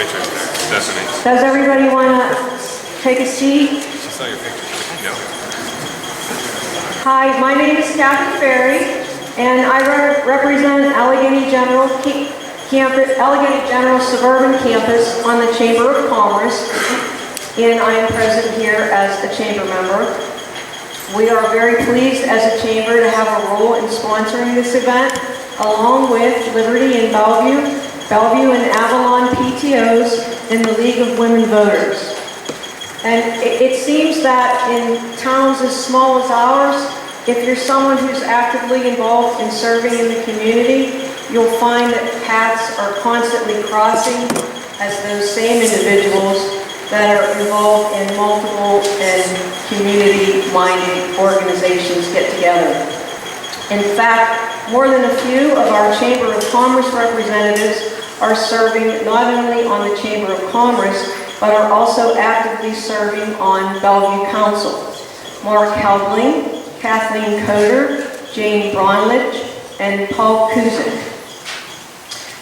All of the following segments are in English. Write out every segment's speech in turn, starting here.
picture, Stephanie. Does everybody want to take a seat? She saw your picture. Yeah. Hi, my name is Kathy Ferry, and I represent Allegheny General Campus, Allegheny General Suburban Campus on the Chamber of Commerce, and I am present here as a chamber member. We are very pleased as a chamber to have a role in sponsoring this event, along with Liberty and Bellevue and Avalon PTOs in the League of Women Voters. And it seems that in towns as small as ours, if you're someone who's actively involved in serving in the community, you'll find that paths are constantly crossing as those same individuals that are involved in multiple and community-minded organizations get together. In fact, more than a few of our Chamber of Commerce representatives are serving not only on the Chamber of Commerce, but are also actively serving on Bellevue Council. Mark Helbling, Kathleen Coder, Jane Bronlich, and Paul Kuzik.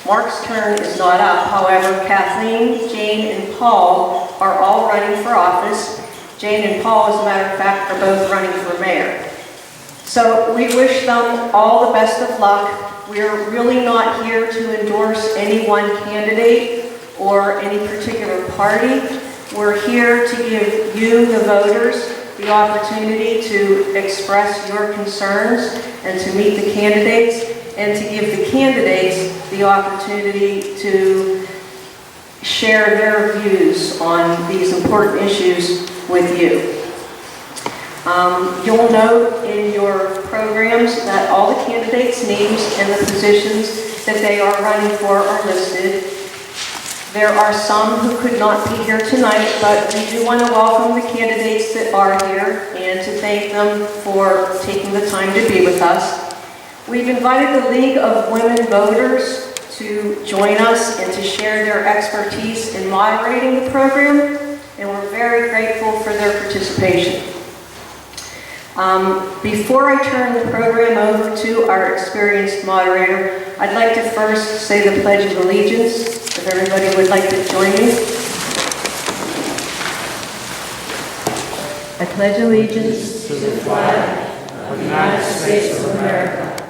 Mark's turn is not up. However, Kathleen, Jane, and Paul are all running for office. Jane and Paul, as a matter of fact, are both running for mayor. So we wish them all the best of luck. We're really not here to endorse any one candidate or any particular party. We're here to give you, the voters, the opportunity to express your concerns and to meet the candidates, and to give the candidates the opportunity to share their views on these important issues with you. You'll note in your programs that all the candidates' names and the positions that they are running for are listed. There are some who could not be here tonight, but we do want to welcome the candidates that are here and to thank them for taking the time to be with us. We've invited the League of Women Voters to join us and to share their expertise in moderating the program, and we're very grateful for their participation. Before I turn the program over to our experienced moderator, I'd like to first say the Pledge of Allegiance. If everybody would like to join me. I pledge allegiance to the flag of the United States of America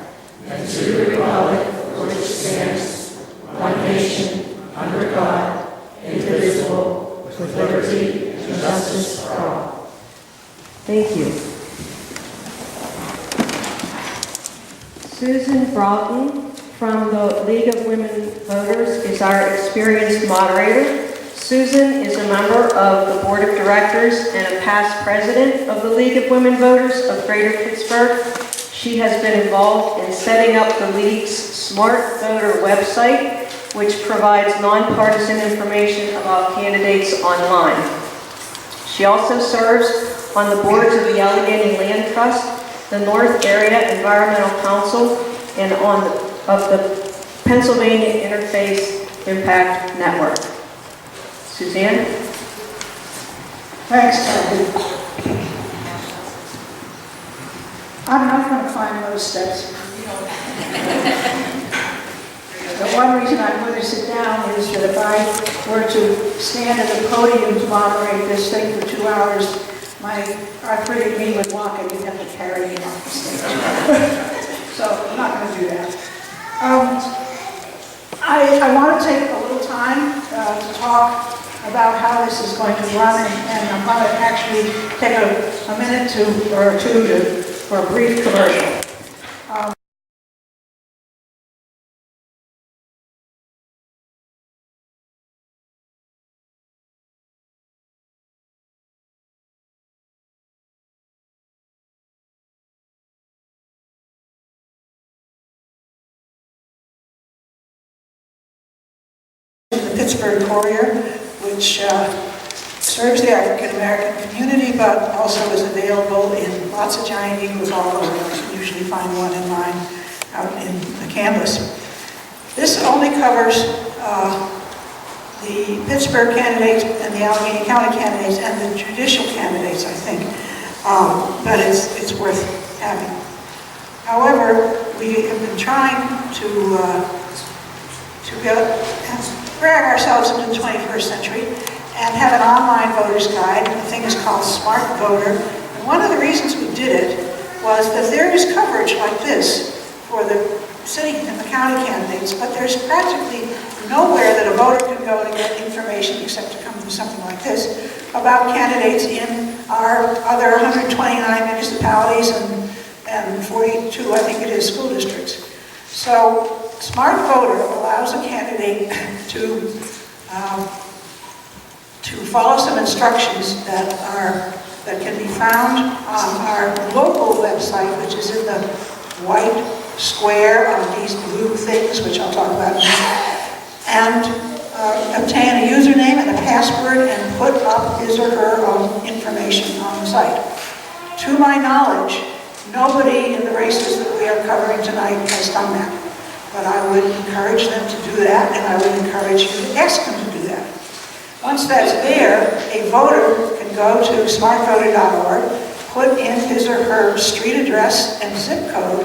and to the republic for which stands one nation under God, indivisible, with liberty and justice for all. Thank you. Susan Broughton from the League of Women Voters is our experienced moderator. Susan is a member of the Board of Directors and a past president of the League of Women Voters of Greater Pittsburgh. She has been involved in setting up the League's Smart Voter website, which provides nonpartisan information about candidates online. She also serves on the boards of the Allegheny Land Trust, the North Area Environmental Council, and of the Pennsylvania Interfaith Impact Network. Suzanne? Thanks, Kathy. I'm not going to climb those steps. The one reason I'm going to sit down is that if I were to stand at the podium to moderate this thing for 2 hours, my arthritic knee would walk and you'd have to carry me off the stage. So I'm not going to do that. I want to take a little time to talk about how this is going to run, and I'm going to actually take a minute or two for a brief commercial. The Pittsburgh Courier, which serves the African American community, but also is available in lots of giant eagles all over. You can usually find one in mine out in the campus. This only covers the Pittsburgh candidates and the Allegheny County candidates and the judicial candidates, I think, but it's worth having. However, we have been trying to get drag ourselves into the 21st century and have an online voter's guide. The thing is called Smart Voter. And one of the reasons we did it was that there is coverage like this for the city and the county candidates, but there's practically nowhere that a voter can go to get information except to come to something like this about candidates in our other 129 municipalities and 42, I think it is, school districts. So Smart Voter allows a candidate to follow some instructions that can be found on our local website, which is in the white square on these blue things, which I'll talk about in a minute, and obtain a username and a password and put up his or her own information on the site. To my knowledge, nobody in the races that we are covering tonight has done that. But I would encourage them to do that, and I would encourage you to ask them to do that. Once that's there, a voter can go to smartvoter.org, put in his or her street address and zip code,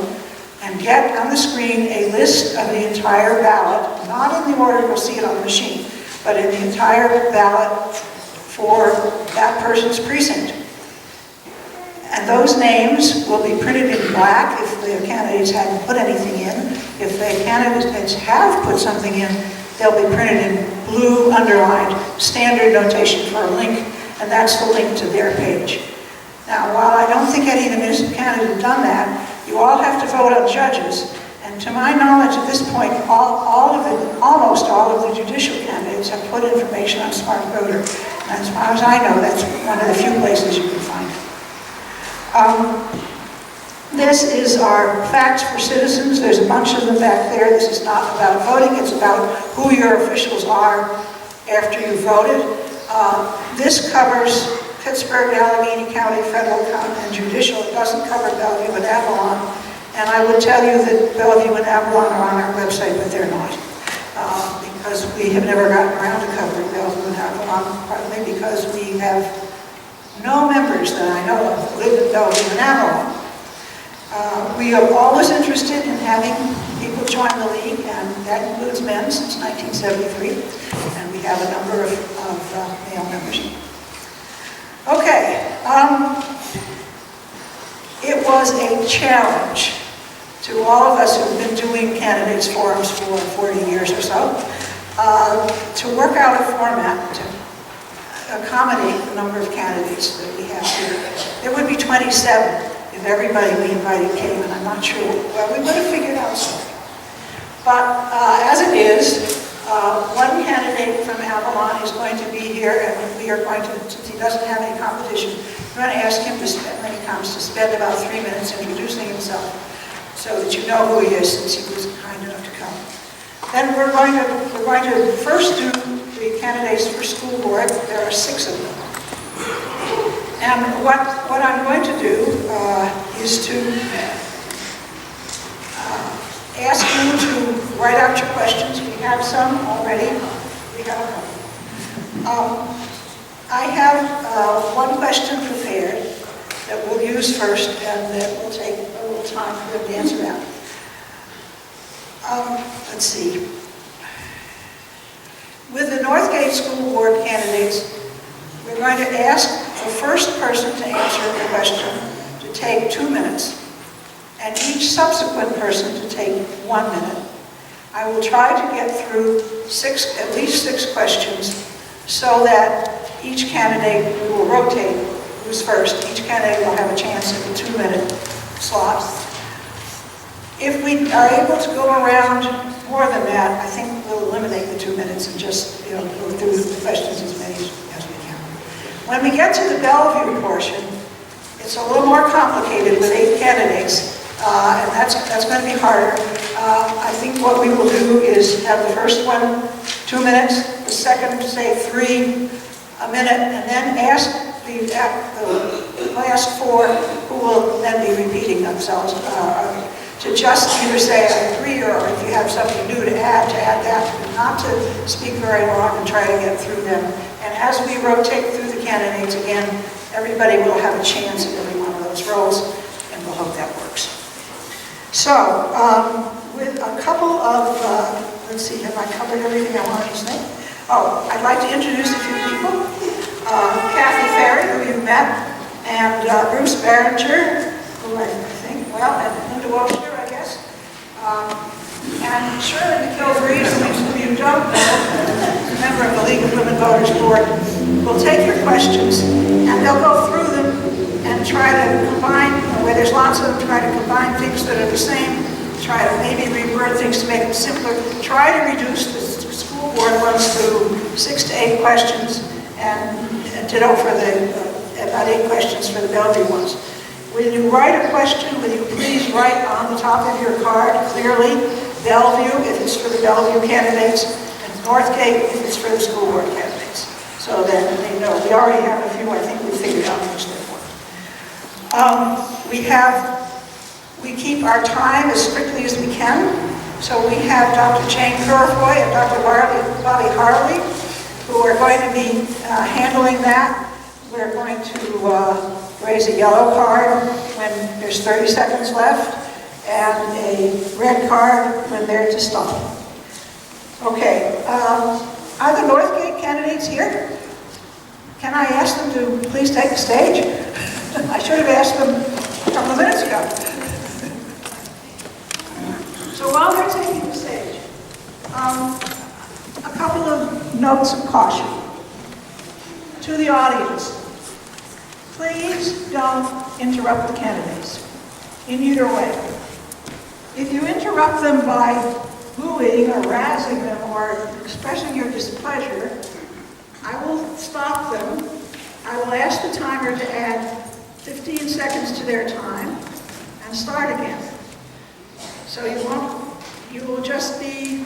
and get on the screen a list of the entire ballot, not in the order you'll see it on the machine, but in the entire ballot for that person's precinct. And those names will be printed in black if the candidates hadn't put anything in. If the candidates have put something in, they'll be printed in blue, underlined, standard notation for a link, and that's the link to their page. Now, while I don't think any of the municipalities have done that, you all have to vote on judges. And to my knowledge, at this point, almost all of the judicial candidates have put information on Smart Voter. And as far as I know, that's one of the few places you can find it. This is our Facts for Citizens. There's a bunch of them back there. This is not about voting. It's about who your officials are after you've voted. This covers Pittsburgh, Allegheny County, federal, and judicial. It doesn't cover Bellevue and Avalon. And I would tell you that Bellevue and Avalon are on our website, but they're not. Because we have never gotten around to covering Bellevue and Avalon, partly because we have no members that I know of that live in Bellevue and Avalon. We are always interested in having people join the league, and that includes men since 1973. And we have a number of male members. Okay, it was a challenge to all of us who've been doing candidates forums for 40 years or so to work out a format to accommodate the number of candidates that we have here. There would be 27 if everybody we invited came, and I'm not sure, well, we would have figured out something. But as it is, one candidate from Avalon is going to be here, and we are going to, since he doesn't have any competition, we're going to ask him to spend, when he comes, to spend about 3 minutes introducing himself, so that you know who he is, since he was kind enough to come. Then we're going to first do the candidates for school board. There are 6 of them. And what I'm going to do is to ask you to write out your questions. We have some already. We have a couple. I have one question prepared that we'll use first, and that will take a little time for them to answer that. Let's see. With the Northgate School Board candidates, we're going to ask the first person to answer the question to take 2 minutes, and each subsequent person to take 1 minute. I will try to get through at least six questions, so that each candidate, we will rotate who's first. Each candidate will have a chance at the 2-minute slot. If we are able to go around more than that, I think we'll eliminate the 2 minutes and just go through the questions as many as we can. When we get to the Bellevue portion, it's a little more complicated with 8 candidates, and that's going to be harder. I think what we will do is have the first one 2 minutes, the second, say 3 a minute, and then ask the last 4, who will then be repeating themselves, to just either say I agree, or if you have something new to add that, but not to speak very long and try to get through them. And as we rotate through the candidates again, everybody will have a chance at every one of those roles, and we'll hope that works. So, with a couple of let's see, have I covered everything I wanted to say? Oh, I'd like to introduce a few people. Kathy Ferry, who you met, and Bruce Barringer, who I think, well, and Linda Walshner, I guess. And Shirley McKilvreed, who you don't know, member of the League of Women Voters Board, will take your questions, and they'll go through them and try to combine, where there's lots of them, try to combine things that are the same, try to maybe reword things to make them simpler, try to reduce the school board ones to 6 to 8 questions, and ditto for about 8 questions for the Bellevue ones. When you write a question, will you please write on the top of your card clearly Bellevue if it's for the Bellevue candidates, and Northgate if it's for the school board candidates, so that they know. We already have a few, I think we figured out which they were. We keep our time as strictly as we can, so we have Dr. Jane Purifoy and Dr. Bobby Harley, who are going to be handling that. We're going to raise a yellow card when there's 30 seconds left, and a red card when they're to stop. Okay, are the Northgate candidates here? Can I ask them to please take the stage? I should have asked them a couple of minutes ago. So while they're taking the stage, a couple of notes of caution to the audience. Please don't interrupt the candidates in either way. If you interrupt them by booing or razzing them or expressing your displeasure, I will stop them. I will ask the timer to add 15 seconds to their time and start again. So you will just be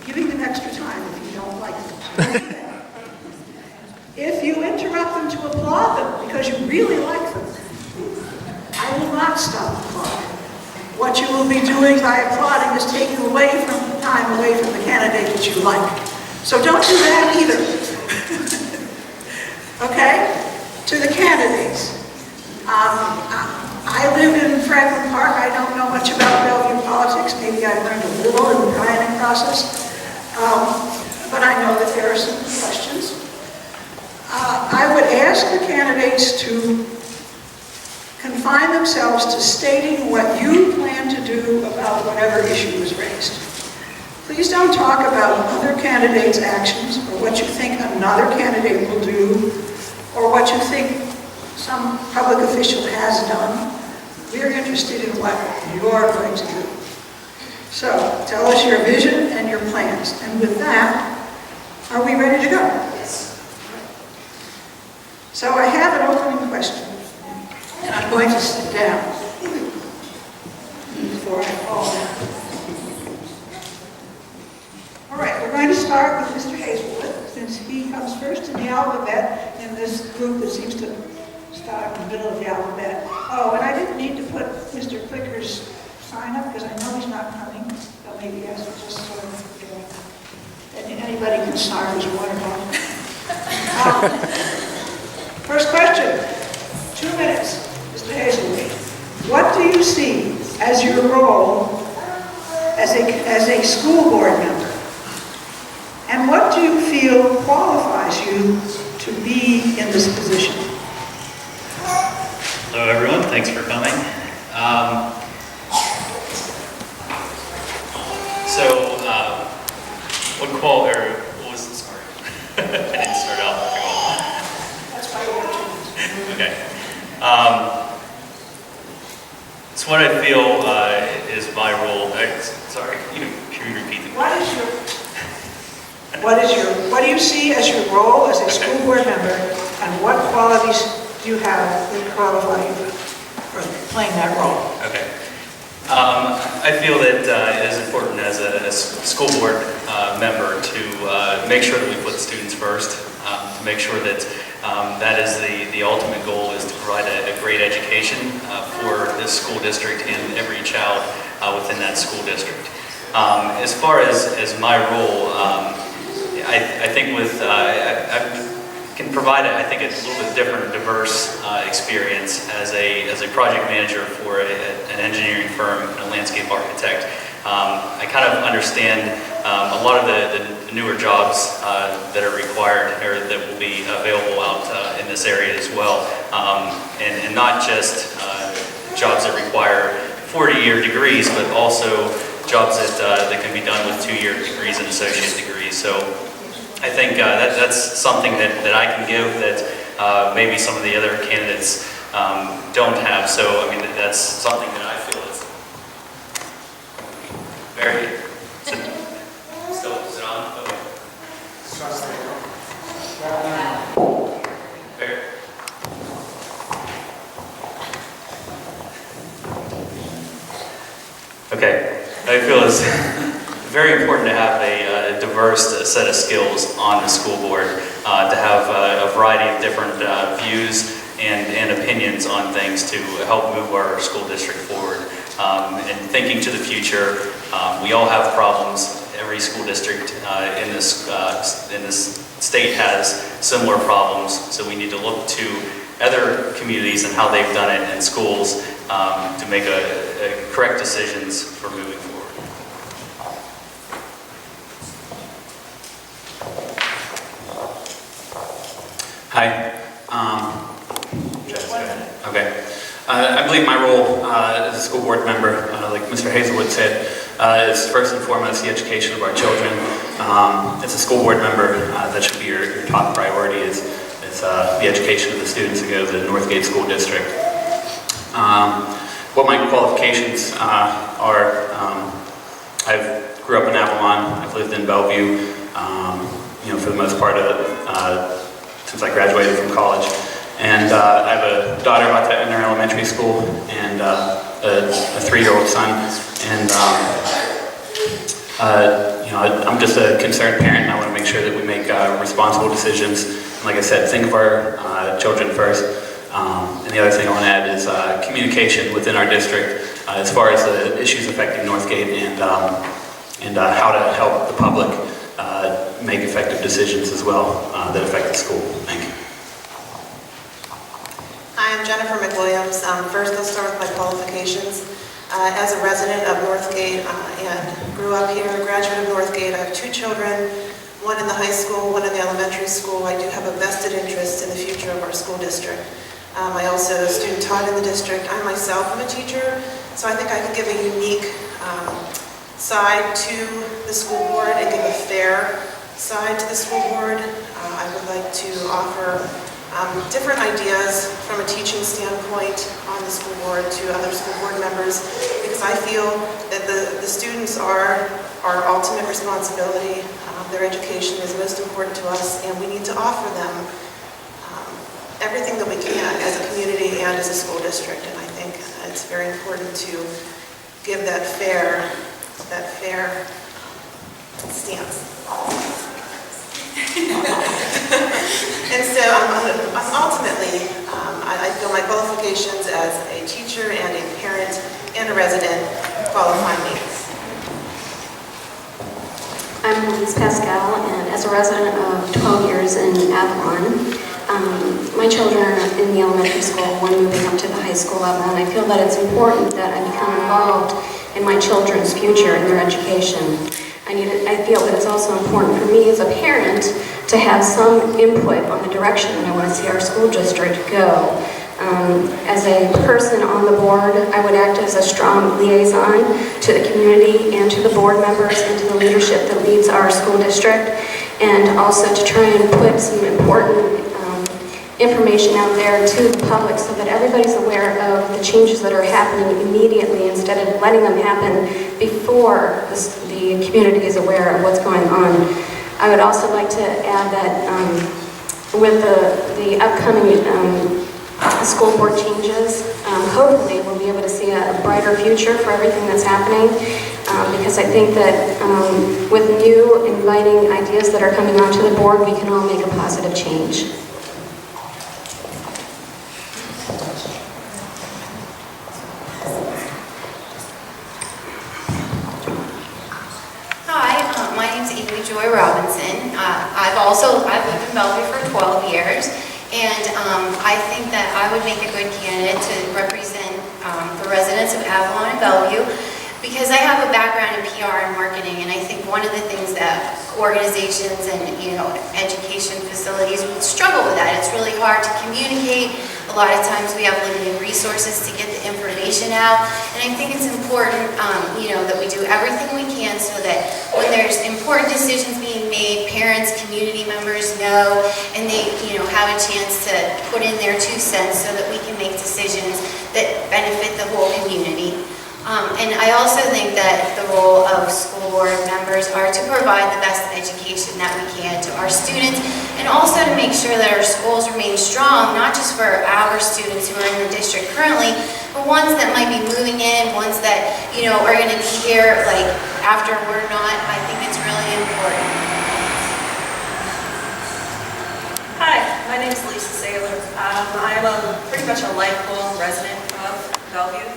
giving them extra time if you don't like them. If you interrupt them to applaud them because you really like them, I will not stop applauding. What you will be doing by applauding is taking time away from the candidate that you like. So don't do that either. Okay? To the candidates. I live in Franklin Park. I don't know much about Bellevue politics. Maybe I've learned a little in the planning process. But I know that there are some questions. I would ask the candidates to confine themselves to stating what you plan to do about whatever issue is raised. Please don't talk about other candidates' actions or what you think another candidate will do or what you think some public official has done. We're interested in what you're going to do. So tell us your vision and your plans. And with that, are we ready to go? Yes. So I have an opening question, and I'm going to sit down before I fall down. All right, we're going to start with Mr. Hazelwood, since he comes first in the alphabet in this group that seems to start in the middle of the alphabet. Oh, and I didn't need to put Mr. Clicker's sign up because I know he's not coming. So maybe I should just sort of, and anybody can start his water bottle. First question, 2 minutes, Mr. Hazelwood. What do you see as your role as a school board member? And what do you feel qualifies you to be in this position? Hello everyone, thanks for coming. What was the start? I didn't start out very well. That's why you have 2 minutes. Okay. So what I feel is my role, sorry, can you repeat the question? What do you see as your role as a school board member, and what qualities do you have that qualify you for playing that role? Okay. I feel that it is important as a school board member to make sure that we put students first, to make sure that that is the ultimate goal, is to provide a great education for this school district and every child within that school district. As far as my role, I think I can provide, I think, a little bit different, diverse experience as a project manager for an engineering firm and a landscape architect. I kind of understand a lot of the newer jobs that are required or that will be available out in this area as well, and not just jobs that require 40-year degrees, but also jobs that can be done with 2-year degrees and associate degrees. So I think that's something that I can give that maybe some of the other candidates don't have. So I mean, that's something that I feel is very. Is it on? Okay. Fair. Okay, I feel it's very important to have a diverse set of skills on the school board, to have a variety of different views and opinions on things to help move our school district forward. And thinking to the future, we all have problems. Every school district in this state has similar problems, so we need to look to other communities and how they've done it in schools to make correct decisions for moving forward. Hi. Okay. I believe my role as a school board member, like Mr. Hazelwood said, is first and foremost the education of our children. As a school board member, that should be your top priority is the education of the students who go to the Northgate School District. What my qualifications are, I grew up in Avalon. I've lived in Bellevue, for the most part since I graduated from college. And I have a daughter about to enter elementary school and a 3-year-old son. And I'm just a concerned parent, and I want to make sure that we make responsible decisions. And like I said, think of our children first. And the other thing I want to add is communication within our district as far as the issues affecting Northgate and how to help the public make effective decisions as well that affect the school. Thank you. Hi, I'm Jennifer McWilliams. First, I'll start with my qualifications. As a resident of Northgate and grew up here, graduate of Northgate, I have 2 children, one in the high school, one in the elementary school. I do have a vested interest in the future of our school district. I also student taught in the district. I myself am a teacher, so I think I can give a unique side to the school board and give a fair side to the school board. I would like to offer different ideas from a teaching standpoint on the school board to other school board members, because I feel that the students are our ultimate responsibility. Their education is most important to us, and we need to offer them everything that we can as a community and as a school district. And I think it's very important to give that fair stance. And so ultimately, I feel my qualifications as a teacher and a parent and a resident qualify me. I'm Elise Pascal, and as a resident of 12 years in Avalon, my children are in the elementary school, one moving up to the high school level, and I feel that it's important that I become involved in my children's future and their education. I feel that it's also important for me as a parent to have some input on the direction that I want to see our school district go. As a person on the board, I would act as a strong liaison to the community and to the board members and to the leadership that leads our school district, and also to try and put some important information out there to the public so that everybody's aware of the changes that are happening immediately instead of letting them happen before the community is aware of what's going on. I would also like to add that with the upcoming school board changes, hopefully we'll be able to see a brighter future for everything that's happening, because I think that with new inviting ideas that are coming onto the board, we can all make a positive change. Joy Robinson. I've lived in Bellevue for 12 years, and I think that I would make a good candidate to represent the residents of Avalon and Bellevue. because I have a background in PR and marketing, and I think one of the things that organizations and, education facilities struggle with that. It's really hard to communicate. A lot of times we have limited resources to get the information out, and I think it's important, that we do everything we can so that when there's important decisions being made, parents, community members know, and they, have a chance to put in their 2 cents so that we can make decisions that benefit the whole community. And I also think that the role of school board members are to provide the best education that we can to our students, and also to make sure that our schools remain strong, not just for our students who are in the district currently, but ones that might be moving in, ones that, are going to be here like after we're not. I think it's really important. Hi, my name is Lisa Saylor. I am pretty much a lifelong resident of Bellevue.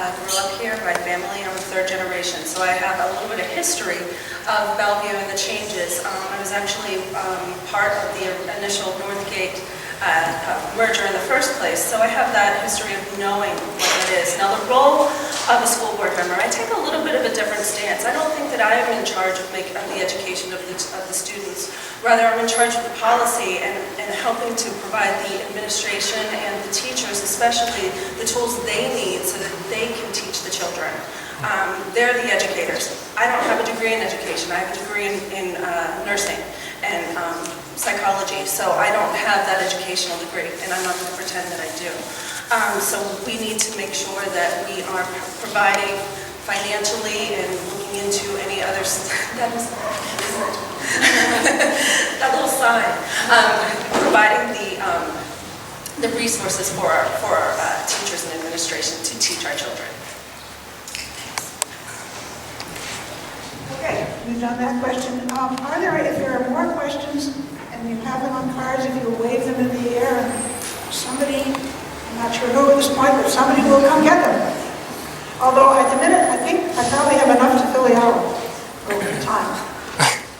Grew up here, my family, I'm a 3rd generation, so I have a little bit of history of Bellevue and the changes. I was actually part of the initial Northgate merger in the first place, so I have that history of knowing what it is. Now the role of a school board member, I take a little bit of a different stance. I don't think that I am in charge of the education of the students. Rather, I'm in charge of the policy and helping to provide the administration and the teachers, especially, the tools they need so that they can teach the children. They're the educators. I don't have a degree in education. I have a degree in nursing and psychology, so I don't have that educational degree, and I'm not going to pretend that I do. So we need to make sure that we are providing financially and looking into any other that little sign, providing the resources for our teachers and administration to teach our children. Okay, we've done that question. If there are more questions and you have them on cards, if you wave them in the air, and somebody, I'm not sure who at this point, but somebody will come get them. Although at the minute, I think I probably have enough to fill the hour over the time.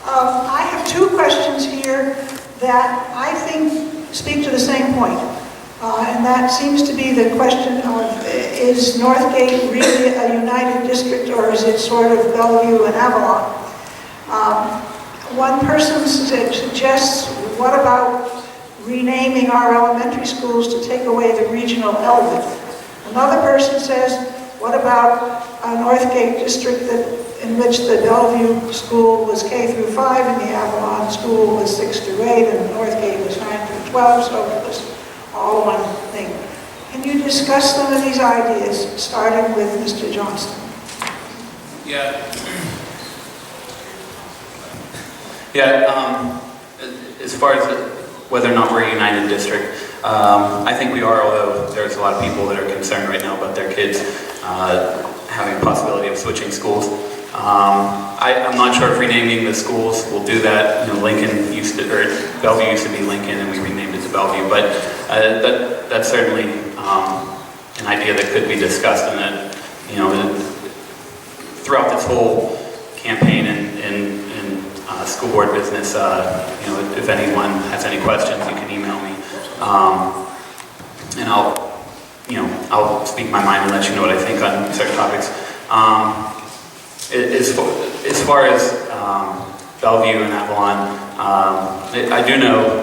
I have 2 questions here that I think speak to the same point. And that seems to be the question of, is Northgate really a united district, or is it sort of Bellevue and Avalon? One person suggests, what about renaming our elementary schools to take away the regional element? Another person says, what about a Northgate district in which the Bellevue school was K through 5 and the Avalon school was 6 through 8 and Northgate was 9 through 12, so it was all one thing. Can you discuss some of these ideas, starting with Mr. Johnston? Yeah. As far as whether or not we're a united district, I think we are, although there's a lot of people that are concerned right now about their kids having a possibility of switching schools. I'm not sure if renaming the schools will do that. Lincoln used to, or Bellevue used to be Lincoln, and we renamed it to Bellevue. But that's certainly an idea that could be discussed, and that throughout this whole campaign and school board business, if anyone has any questions, you can email me, and I'll speak my mind and let you know what I think on certain topics. As far as Bellevue and Avalon, I do know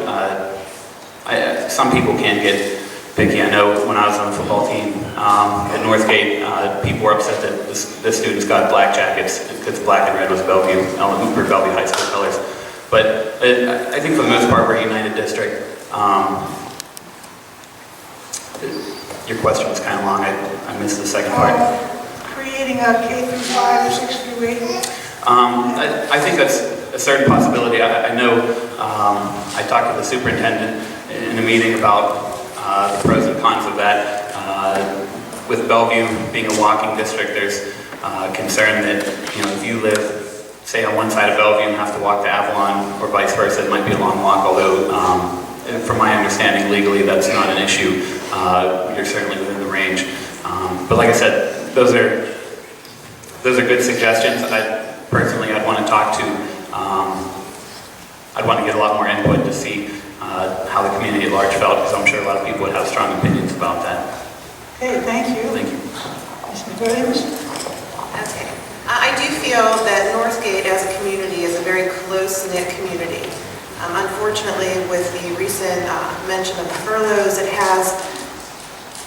some people can get picky. I know when I was on the football team at Northgate, people were upset that the students got black jackets because black and red was Bellevue High School colors. But I think for the most part, we're a united district. Your question was kind of long. I missed the second part. Creating a K through 5 or 6 through 8? I think that's a certain possibility. I know I talked to the superintendent in a meeting about the pros and cons of that. With Bellevue being a walking district, there's concern that if you live, say, on one side of Bellevue and have to walk to Avalon, or vice versa, it might be a long walk. Although, from my understanding, legally that's not an issue. You're certainly within the range. But like I said, those are good suggestions. I'd want to talk to. I'd want to get a lot more input to see how the community at large felt, because I'm sure a lot of people would have strong opinions about that. Okay, thank you. Thank you. Mr. Williams? Okay. feel that Northgate as a community is a very close-knit community. Unfortunately, with the recent mention of the furloughs, it has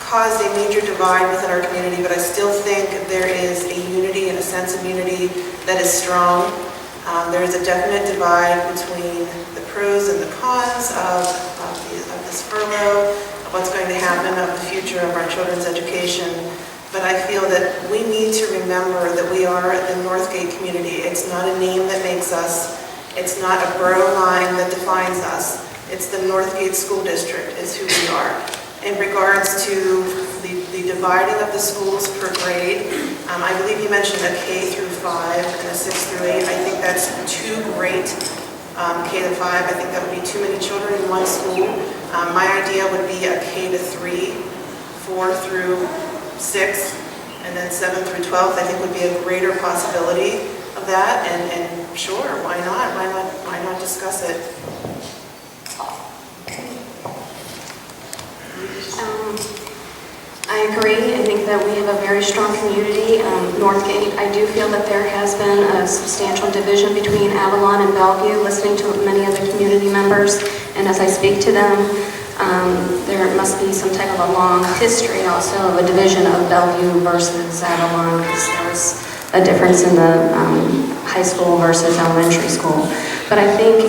caused a major divide within our community, but I still think there is a unity and a sense of unity that is strong. There is a definite divide between the pros and the cons of this furlough, of what's going to happen, of the future of our children's education. But I feel that we need to remember that we are the Northgate community. It's not a name that makes us. It's not a borough line that defines us. It's the Northgate School District is who we are. In regards to the dividing of the schools per grade, I believe you mentioned a K through 5 and a 6 through 8. I think that's too great. K to 5, I think that would be too many children in one school. My idea would be a K to 3, 4 through 6, and then 7 through 12. I think would be a greater possibility of that. And sure, why not? Why not discuss it? I agree. I think that we have a very strong community. Northgate, I do feel that there has been a substantial division between Avalon and Bellevue, listening to many of the community members, and as I speak to them, there must be some type of a long history also of a division of Bellevue versus Avalon, because there was a difference in the high school versus elementary school. But I think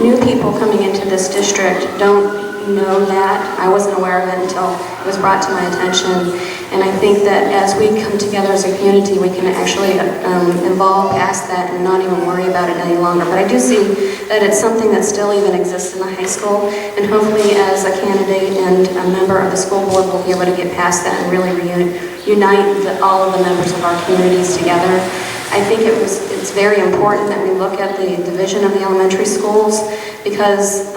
new people coming into this district don't know that. I wasn't aware of it until it was brought to my attention. And I think that as we come together as a community, we can actually evolve past that and not even worry about it any longer. But I do see that it's something that still even exists in the high school. And hopefully as a candidate and a member of the school board, we'll be able to get past that and really unite all of the members of our communities together. I think it's very important that we look at the division of the elementary schools, because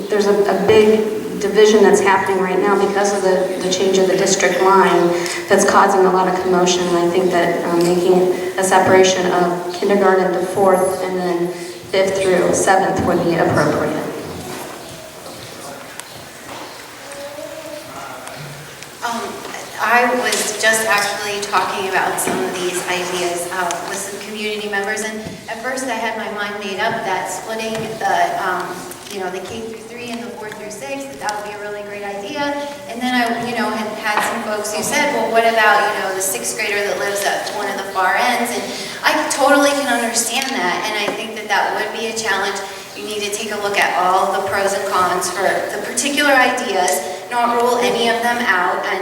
there's a big division that's happening right now because of the change of the district line that's causing a lot of commotion. And I think that making a separation of kindergarten to 4th and then 5th through 7th would be appropriate. I was just actually talking about some of these ideas with some community members, and at first I had my mind made up that splitting the K through 3 and the 4 through 6, that would be a really great idea. And then I, had some folks who said, well, what about, the 6th grader that lives at one of the far ends? And I totally can understand that, and I think that would be a challenge. You need to take a look at all the pros and cons for the particular ideas, not rule any of them out, and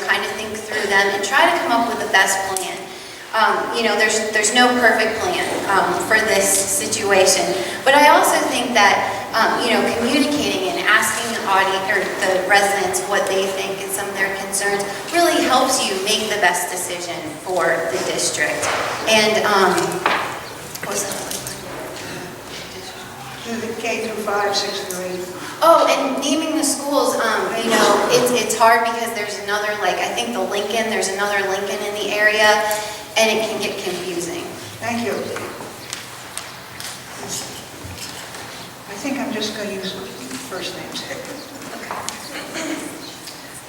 kind of think through them and try to come up with the best plan. There's no perfect plan for this situation, but I also think that communicating and asking the residents what they think and some of their concerns really helps you make the best decision for the district. And what was that? The K through 5, 6 through 8. Oh, and naming the schools, it's hard because there's another, I think there's another Lincoln in the area, and it can get confusing. Thank you. I think I'm just going to use first names here.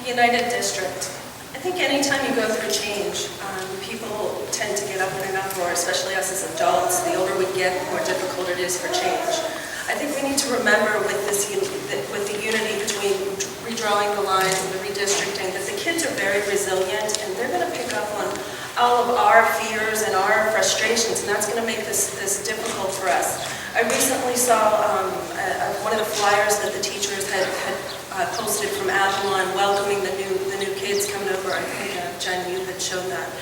United District. I think anytime you go through change, people tend to get up in an uproar, especially us as adults. The older we get, the more difficult it is for change. I think we need to remember with the unity between redrawing the lines and the redistricting, that the kids are very resilient, and they're going to pick up on all of our fears and our frustrations, and that's going to make this difficult for us. I recently saw one of the flyers that the teachers had posted from Avalon, welcoming the new kids coming over. I think Jen, you had shown that.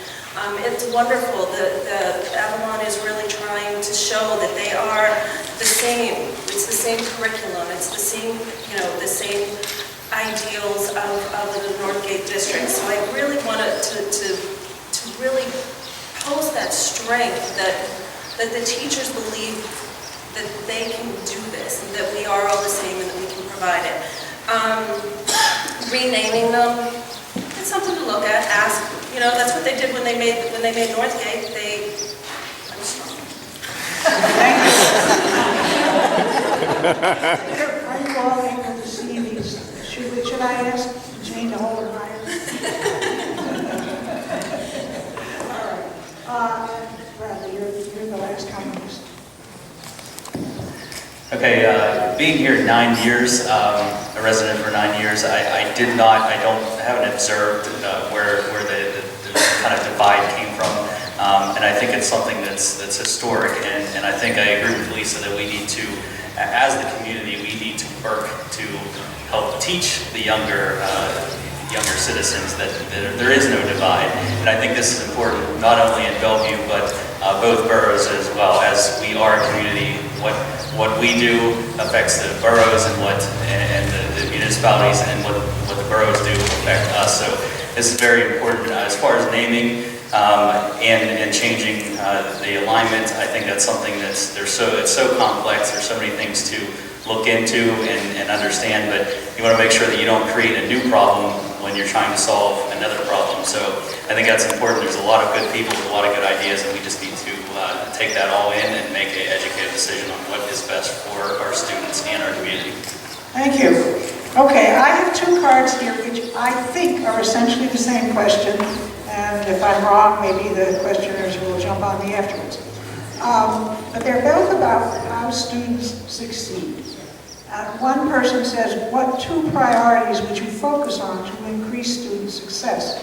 It's wonderful. The Avalon is really trying to show that they are the same. It's the same curriculum. It's the same, the same ideals of the Northgate district. So I really wanted to really pose that strength that the teachers believe that they can do this, and that we are all the same, and that we can provide it. Renaming them, it's something to look at, ask. That's what they did when they made Northgate. I'm strong. Thank you. Are you all able to see these? Should I ask Jane to hold her higher? All right. Brad. Okay, being here 9 years, a resident for 9 years, I haven't observed where the kind of divide came from. And I think it's something that's historic, and I think I agree with Lisa that we need to, as the community, we need to work to help teach the younger citizens that there is no divide. And I think this is important not only in Bellevue, but both boroughs as well. As we are a community, what we do affects the boroughs and the municipalities, and what the boroughs do affect us. So this is very important. As far as naming and changing the alignment, I think that's something it's so complex. There's so many things to look into and understand, but you want to make sure that you don't create a new problem when you're trying to solve another problem. So I think that's important. There's a lot of good people with a lot of good ideas, and we just need to take that all in and make an educated decision on what is best for our students and our community. Thank you. Okay, I have two cards here which I think are essentially the same question, and if I'm wrong, maybe the questioners will jump on me afterwards. But they're both about how students succeed. One person says, what two priorities would you focus on to increase student success?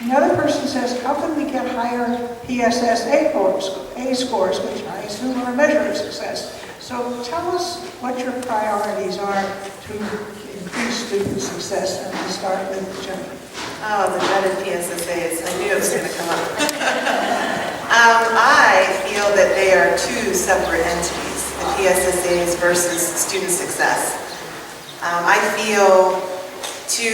Another person says, how can we get higher PSS A scores, which I assume are a measure of success? So tell us what your priorities are to increase student success, and we'll start with the gentleman. Oh, the dreaded PSSAs. I knew it was going to come up. I feel that they are two separate entities, the PSSAs versus student success. I feel to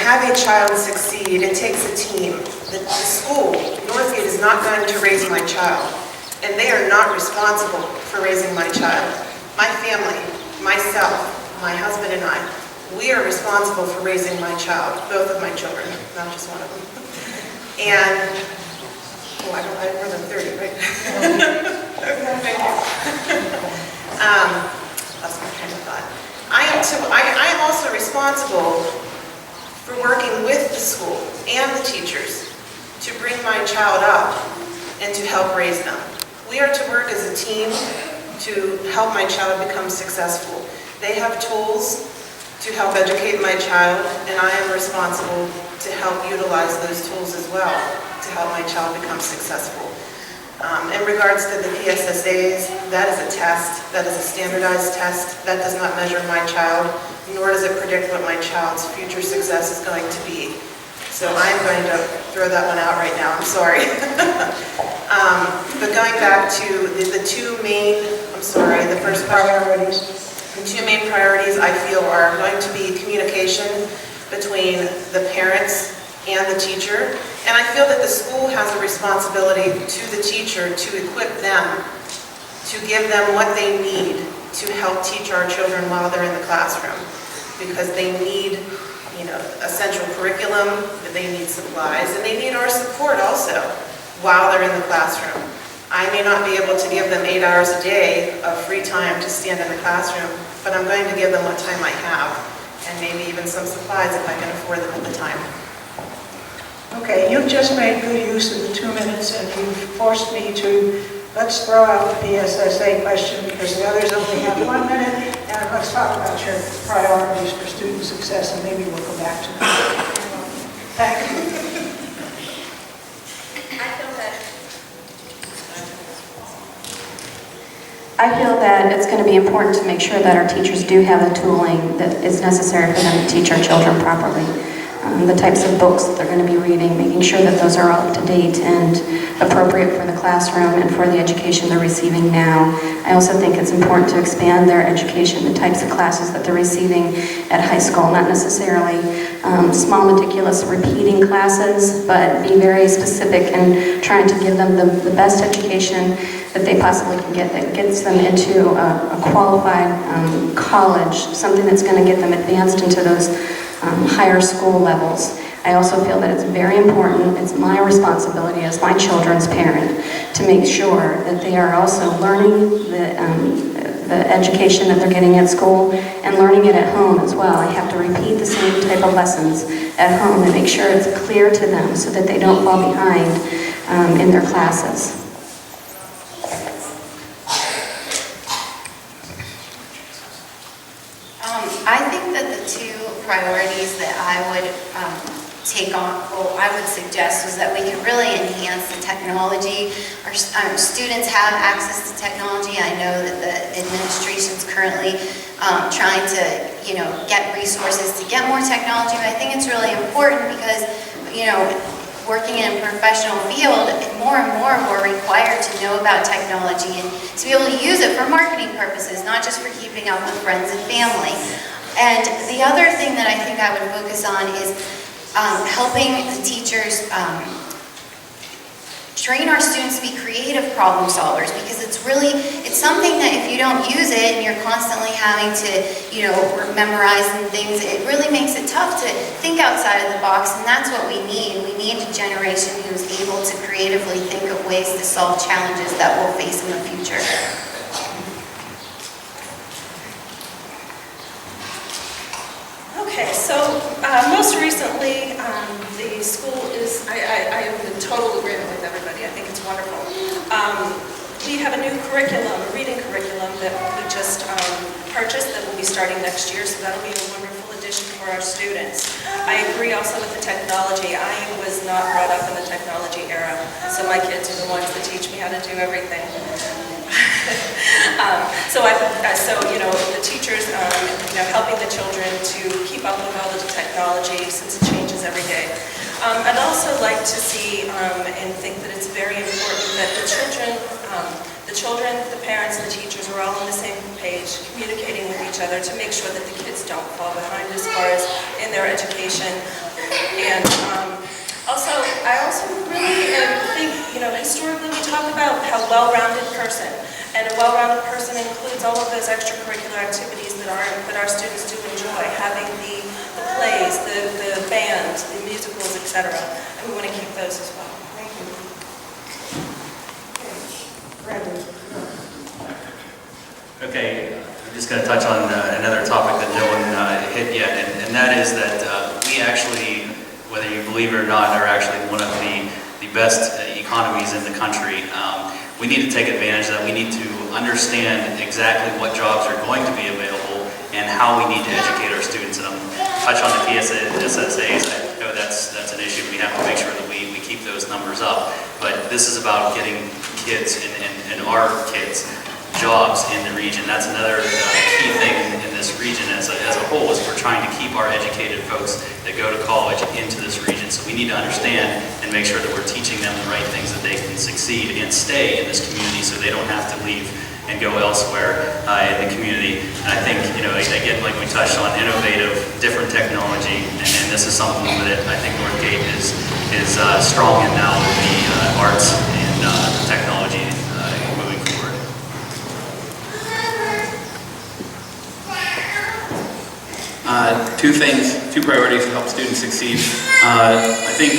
have a child succeed, it takes a team. The school, Northgate, is not going to raise my child, and they are not responsible for raising my child. My family, myself, my husband and I, we are responsible for raising my child, both of my children, not just one of them. And, I have more than 30, right? Thank you. That's my kind of thought. I am also responsible for working with the school and the teachers to bring my child up and to help raise them. We are to work as a team to help my child become successful. They have tools to help educate my child, and I am responsible to help utilize those tools as well to help my child become successful. In regards to the PSSAs, that is a test, that is a standardized test, that does not measure my child, nor does it predict what my child's future success is going to be. So I'm going to throw that one out right now, I'm sorry. But going back to the two main, the first priorities. The two main priorities I feel are going to be communication between the parents and the teacher. And I feel that the school has a responsibility to the teacher to equip them, to give them what they need to help teach our children while they're in the classroom. Because they need, essential curriculum, they need supplies, and they need our support also while they're in the classroom. I may not be able to give them 8 hours a day of free time to stand in the classroom, but I'm going to give them what time I have, and maybe even some supplies if I can afford them at the time. Okay, you've just made good use of the 2 minutes, and you've forced me to, let's throw out the PSSA question because the others only have 1 minute, and let's talk about your priorities for student success, and maybe we'll go back to that. Thank you. I feel that it's going to be important to make sure that our teachers do have the tooling that is necessary for them to teach our children properly. The types of books that they're going to be reading, making sure that those are up to date and appropriate for the classroom and for the education they're receiving now. I also think it's important to expand their education, the types of classes that they're receiving at high school, not necessarily small, meticulous, repeating classes, but be very specific and trying to give them the best education that they possibly can get, that gets them into a qualified college, something that's going to get them advanced into those higher school levels. I also feel that it's very important, it's my responsibility as my children's parent to make sure that they are also learning the education that they're getting at school and learning it at home as well. I have to repeat the same type of lessons at home and make sure it's clear to them so that they don't fall behind in their classes. take on, well, I would suggest was that we could really enhance the technology. Our students have access to technology. I know that the administration's currently trying to, get resources to get more technology, but I think it's really important because, working in a professional field, more and more we're required to know about technology and to be able to use it for marketing purposes, not just for keeping up with friends and family. And the other thing that I think I would focus on is helping the teachers train our students to be creative problem solvers, because it's something that if you don't use it and you're constantly having to, memorize and things, it really makes it tough to think outside of the box, and that's what we need. We need a generation who's able to creatively think of ways to solve challenges that we'll face in the future. Okay, so most recently, the school is, I am in total agreement with everybody. I think it's wonderful. We have a new curriculum, a reading curriculum that we just purchased that will be starting next year, so that'll be a wonderful addition for our students. I agree also with the technology. I was not brought up in the technology era, so my kids are the ones that teach me how to do everything. The teachers, helping the children to keep up with all the technology since it changes every day. I'd also like to see and think that it's very important that the children, the parents, the teachers are all on the same page, communicating with each other to make sure that the kids don't fall behind as far as in their education. And I also really think, historically we talk about how well-rounded person, and a well-rounded person includes all of those extracurricular activities that our students do enjoy, having the plays, the band, the musicals, etc. And we want to keep those as well. Thank you. Okay, I'm just going to touch on another topic that no one hit yet, and that is that we actually, whether you believe it or not, are actually one of the best economies in the country. We need to take advantage of that. We need to understand exactly what jobs are going to be available and how we need to educate our students. And I'm touch on the SSAs. I know that's an issue. We have to make sure that we keep those numbers up. But this is about getting kids and our kids jobs in the region. That's another key thing in this region as a whole, is we're trying to keep our educated folks that go to college into this region. So we need to understand and make sure that we're teaching them the right things that they can succeed and stay in this community, so they don't have to leave and go elsewhere in the community. And I think, again, like we touched on, innovative, different technology, and this is something that I think Northgate is strong in now with the arts and technology moving forward. Two priorities to help students succeed. I think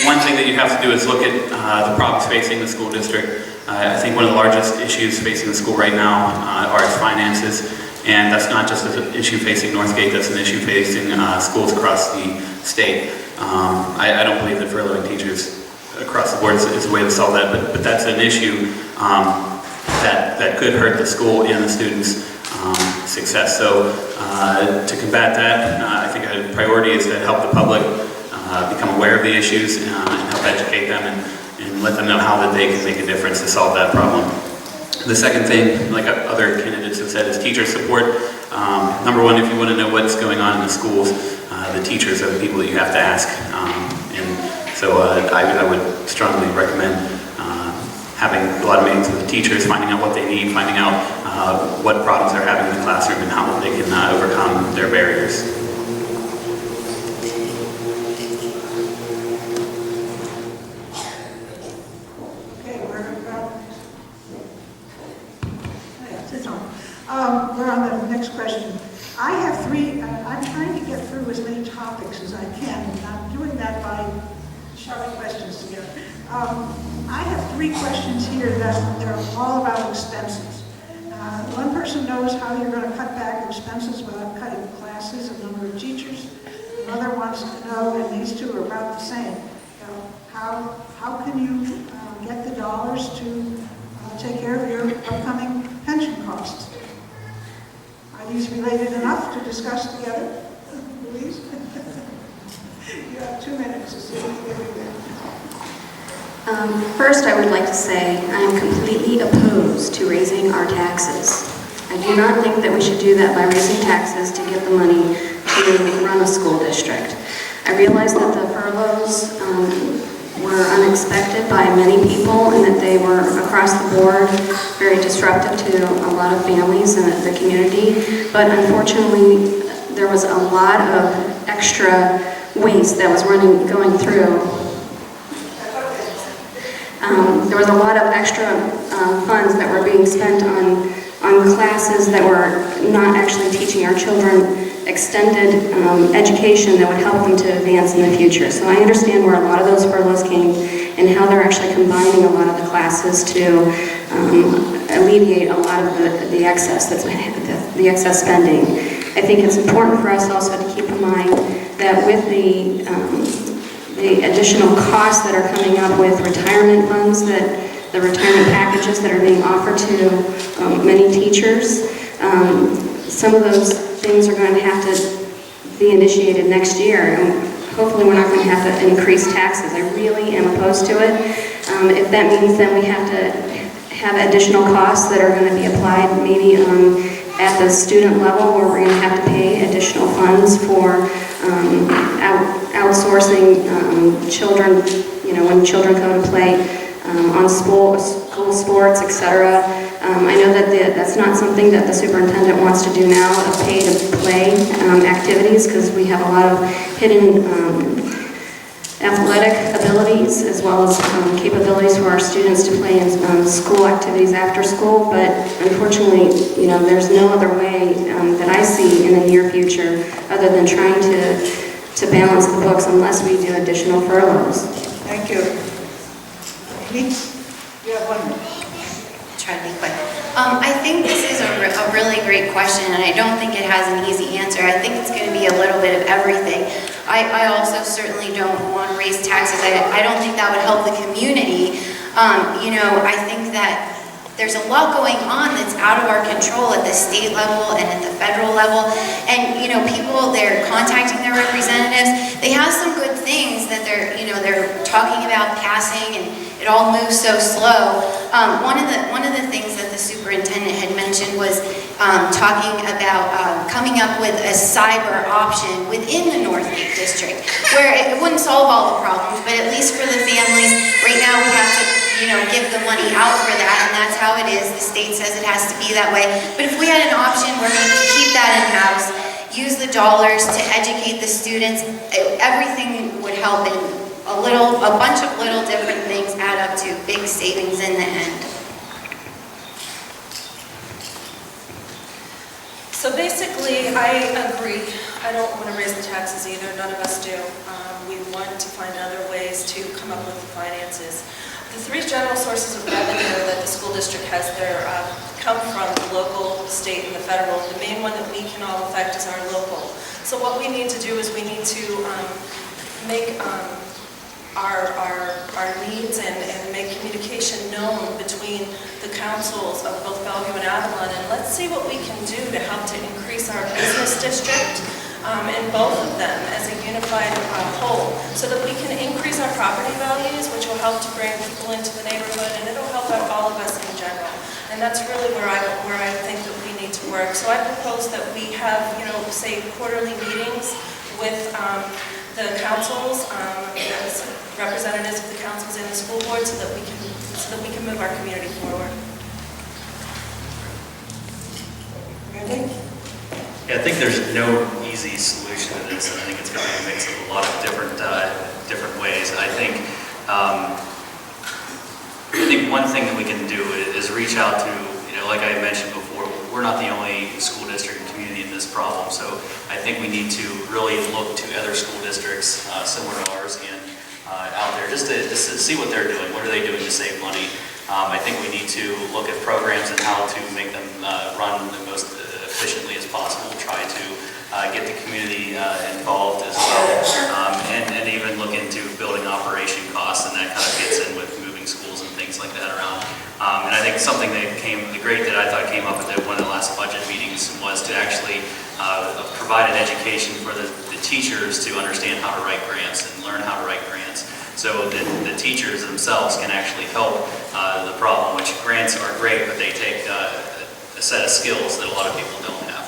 one thing that you have to do is look at the problems facing the school district. I think one of the largest issues facing the school right now are its finances, and that's not just an issue facing Northgate, that's an issue facing schools across the state. I don't believe that furloughing teachers across the board is the way to solve that, but that's an issue that could hurt the school and the students' success. So to combat that, I think a priority is to help the public become aware of the issues and help educate them and let them know how that they can make a difference to solve that problem. The second thing, like other candidates have said, is teacher support. Number one, if you want to know what's going on in the schools, the teachers are the people that you have to ask. And so I would strongly recommend having a lot of meetings with the teachers, finding out what they need, finding out what problems they're having in the classroom and how they can overcome their barriers. We're on the next question. I have three, I'm trying to get through as many topics as I can, and I'm doing that by shoving questions together. I have three questions here that they're all about expenses. One person knows how you're going to cut back expenses without cutting classes and number of teachers. Another wants to know, and these two are about the same, how can you get the dollars to take care of your upcoming pension costs? Are these related enough to discuss together, Louise? You have 2 minutes to see everything. First, I would like to say I am completely opposed to raising our taxes. I do not think that we should do that by raising taxes to get the money to run a school district. I realize that the furloughs were unexpected by many people and that they were across the board very disruptive to a lot of families in the community, but unfortunately there was a lot of extra waste that was going through. There was a lot of extra funds that were being spent on classes that were not actually teaching our children extended education that would help them to advance in the future. So I understand where a lot of those furloughs came and how they're actually combining a lot of the classes to alleviate a lot of the excess the excess spending. I think it's important for us also to keep in mind that with the additional costs that are coming up with retirement funds, that the retirement packages that are being offered to many teachers, some of those things are going to have to be initiated next year. And hopefully we're not going to have to increase taxes. I really am opposed to it. If that means that we have to have additional costs that are going to be applied maybe at the student level, where we're going to have to pay additional funds for outsourcing children, when children come and play on school sports, etc. I know that that's not something that the superintendent wants to do now, of pay-to-play activities, because we have a lot of hidden athletic abilities as well as capabilities for our students to play in school activities after school, but unfortunately, there's no other way that I see in the near future other than trying to balance the books unless we do additional furloughs. Thank you. Amy, you have 1 minute. Try to be quick. I think this is a really great question, and I don't think it has an easy answer. I think it's going to be a little bit of everything. I also certainly don't want to raise taxes. I don't think that would help the community. I think that there's a lot going on that's out of our control at the state level and at the federal level. And, people, they're contacting their representatives. They have some good things that they're talking about passing, and it all moves so slow. One of the things that the superintendent had mentioned was talking about coming up with a cyber option within the Northgate district, where it wouldn't solve all the problems, but at least for the families, right now we have to give the money out for that, and that's how it is. The state says it has to be that way. But if we had an option where we could keep that in-house, use the dollars to educate the students, everything would help, and a bunch of little different things add up to big savings in the end. So basically, I agree. I don't want to raise the taxes either. None of us do. We want to find other ways to come up with the finances. The 3 general sources of revenue that the school district has there come from the local, state, and the federal. The main one that we can all affect is our local. So what we need to do is we need to make our needs and make communication known between the councils of both Bellevue and Avalon, and let's see what we can do to help to increase our business district in both of them as a unified whole, so that we can increase our property values, which will help to bring people into the neighborhood, and it'll help out all of us in general. And that's really where I think that we need to work. So I propose that we have, say, quarterly meetings with the councils, representatives of the councils and the school board, so that we can move our community forward. Randy? Yeah, I think there's no easy solution to this, and I think it's going to be a mix of a lot of different ways. I think one thing that we can do is reach out to, like I mentioned before, we're not the only school district and community in this problem, so I think we need to really look to other school districts similar to ours and out there just to see what they're doing. What are they doing to save money? I think we need to look at programs and how to make them run the most efficiently as possible, try to get the community involved as well, and even look into building operation costs, and that kind of gets in with moving schools and things like that around. And I think something that I thought came up at one of the last last budget meetings was to actually provide an education for the teachers to understand how to write grants and learn how to write grants, so that the teachers themselves can actually help the problem, which grants are great, but they take a set of skills that a lot of people don't have.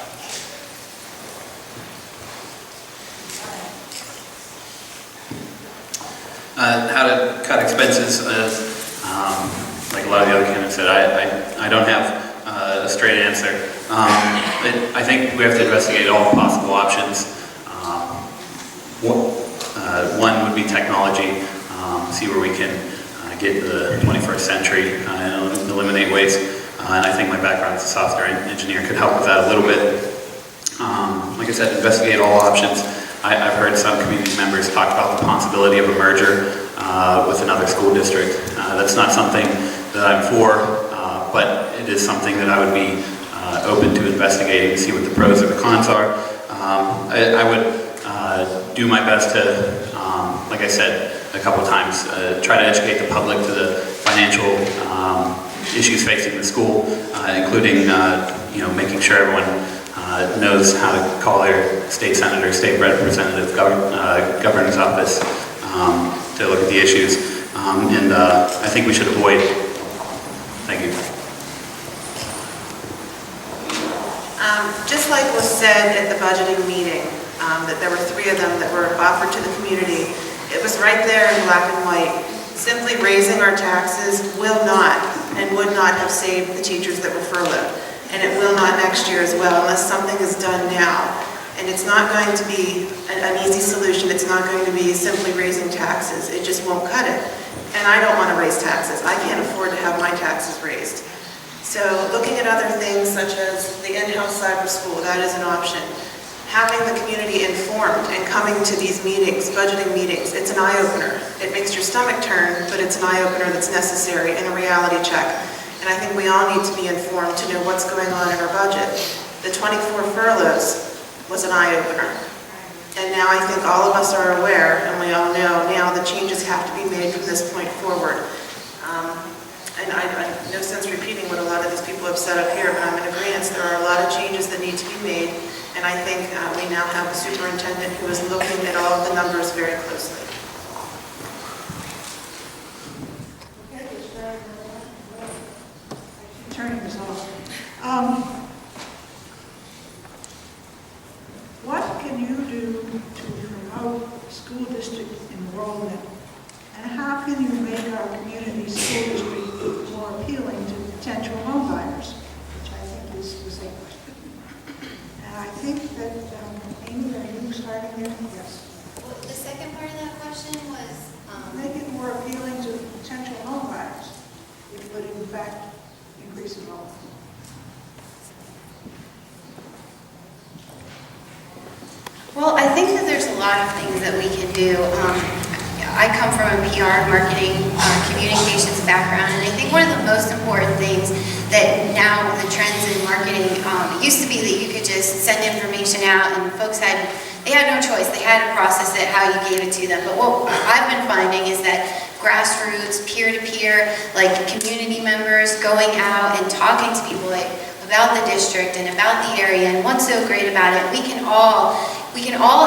How to cut expenses, like a lot of the other candidates said, I don't have a straight answer. I think we have to investigate all possible options. One would be technology, see where we can get into the 21st century and eliminate waste. And I think my background as a software engineer could help with that a little bit. Like I said, investigate all options. I've heard some community members talk about the possibility of a merger with another school district. That's not something that I'm for, but it is something that I would be open to investigating to see what the pros or the cons are. I would do my best to, like I said a couple times, try to educate the public to the financial issues facing the school, including making sure everyone knows how to call their state senator, state representative, governor's office to look at the issues. And I think we should avoid. Thank you. Just like was said at the budgeting meeting, that there were 3 of them that were offered to the community, it was right there in black and white. Simply raising our taxes will not and would not have saved the teachers that were furloughed. And it will not next year as well, unless something is done now. And it's not going to be an easy solution. It's not going to be simply raising taxes. It just won't cut it. And I don't want to raise taxes. I can't afford to have my taxes raised. So looking at other things such as the in-house cyber school, that is an option. Having the community informed and coming to these meetings, budgeting meetings, it's an eye-opener. It makes your stomach turn, but it's an eye-opener that's necessary and a reality check. And I think we all need to be informed to know what's going on in our budget. The 24 furloughs was an eye-opener. And now I think all of us are aware, and we all know now the changes have to be made from this point forward. And I no sense repeating what a lot of these people have said up here, but I'm in agreement. There are a lot of changes that need to be made, and I think we now have a superintendent who is looking at all of the numbers very closely. Turning this off. What can you do to promote school district enrollment, and how can you make our community school district more appealing to potential home buyers, which I think is the same question. And I think that, Amy, are you starting there? Yes. Well, the second part of that question was... Make it more appealing to potential home buyers. It would, in fact, increase enrollment. Well, I think that there's a lot of things that we can do. I come from a PR, marketing, communications background, and I think one of the most important things that now the trends in marketing, it used to be that you could just send information out and folks had no choice. They had to process it how you gave it to them. But what I've been finding is that grassroots, peer-to-peer, like community members going out and talking to people about the district and about the area and what's so great about it, we can all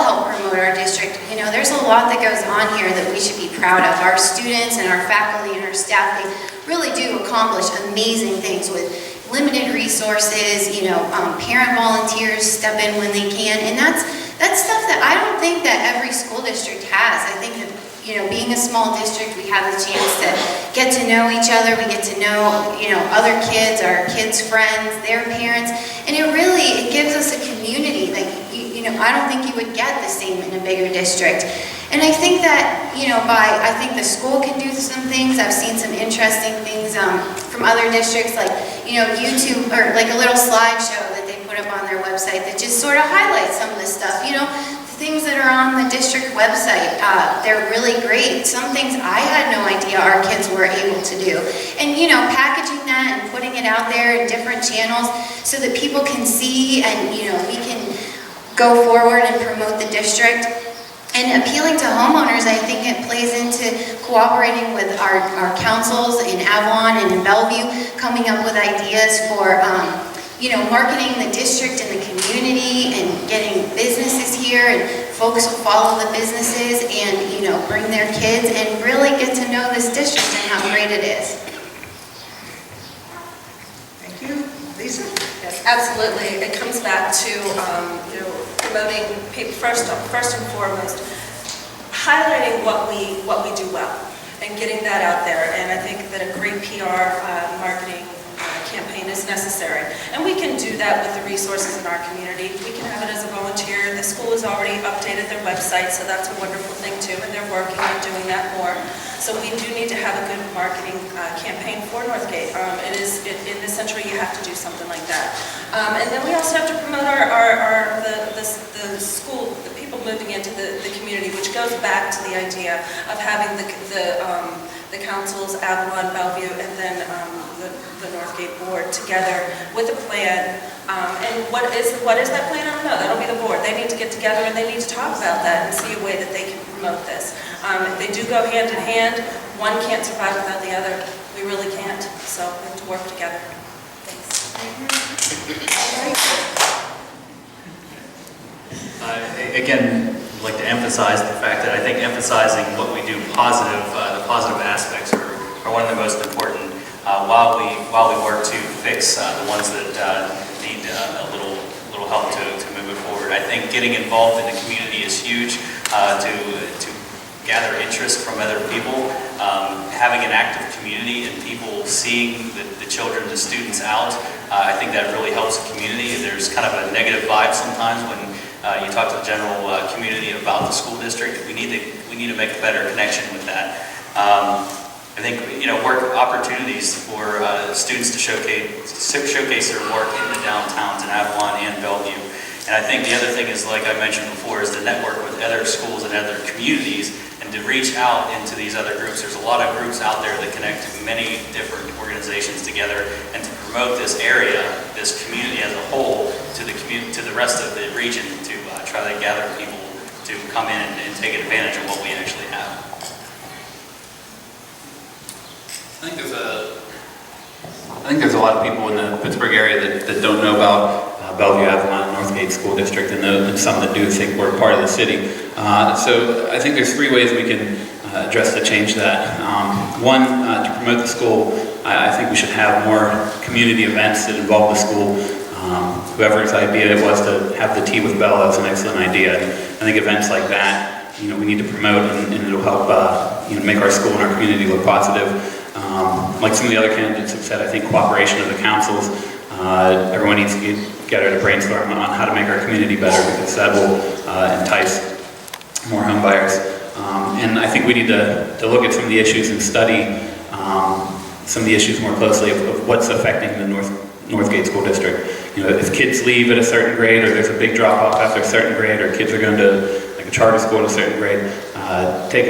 help promote our district. You know, there's a lot that goes on here that we should be proud of. Our students and our faculty and our staff, they really do accomplish amazing things with limited resources. You know, parent volunteers step in when they can, and that's stuff that I don't think that every school district has. I think that, you know, being a small district, we have the chance to get to know each other. We get to know, you know, other kids, our kids' friends, their parents, and it gives us a community that, you know, I don't think you would get the same in a bigger district. And I think that, you know, I think the school can do some things. I've seen some interesting things from other districts, like, you know, YouTube, or like a little slideshow that they put up on their website that just sort of highlights some of this stuff, you know. Things that are on the district website, they're really great. Some things I had no idea our kids were able to do. And, you know, packaging that and putting it out there in different channels so that people can see and, you know, we can go forward and promote the district. And appealing to homeowners, I think it plays into cooperating with our councils in Avalon and in Bellevue, coming up with ideas for marketing the district and the community and getting businesses here, and folks will follow the businesses and, bring their kids and really get to know this district and how great it is. Thank you. Lisa? Yes, absolutely. It comes back to, promoting people first and foremost, highlighting what we do well and getting that out there. And I think that a great PR marketing campaign is necessary. And we can do that with the resources in our community. We can have it as a volunteer. The school has already updated their website, so that's a wonderful thing too, and they're working on doing that more. So we do need to have a good marketing campaign for Northgate. In this century, you have to do something like that. And then we also have to promote the school, the people moving into the community, which goes back to the idea of having the councils, Avalon-Bellevue, and then the Northgate board together with a plan. And what is that plan? I don't know. That'll be the board. They need to get together and they need to talk about that and see a way that they can promote this. They do go hand in hand. One can't survive without the other. We really can't. So we have to work together. Thanks. Again, I'd like to emphasize the fact that I think emphasizing what we do positive, the positive aspects are one of the most important while we work to fix the ones that need a little help to move it forward. I think getting involved in the community is huge to gather interest from other people. Having an active community and people seeing the children, the students out, I think that really helps the community. There's kind of a negative vibe sometimes when you talk to the general community about the school district. We need to make a better connection with that. I think work opportunities for students to showcase their work in the downtowns in Avalon and Bellevue. And I think the other thing is, like I mentioned before, is to network with other schools and other communities and to reach out into these other groups. There's a lot of groups out there that connect many different organizations together, and to promote this area, this community as a whole, to the rest of the region, to try to gather people to come in and take advantage of what we actually have. I think there's a lot of people in the Pittsburgh area that don't know about Bellevue, Avalon, and Northgate School District, and some that do think we're part of the city. So I think there's 3 ways we can address to change that. One, to promote the school, I think we should have more community events that involve the school. Whoever's idea it was to have the tea with Bella is an excellent idea. And I think events like that, we need to promote, and it'll help make our school and our community look positive. Like some of the other candidates have said, I think cooperation of the councils, everyone needs to get together to brainstorm on how to make our community better, because that will entice more home buyers. And I think we need to look at some of the issues and study some of the issues more closely of what's affecting the Northgate School District. If kids leave at a certain grade, or there's a big drop off after a certain grade, or kids are going to like a charter school at a certain grade, take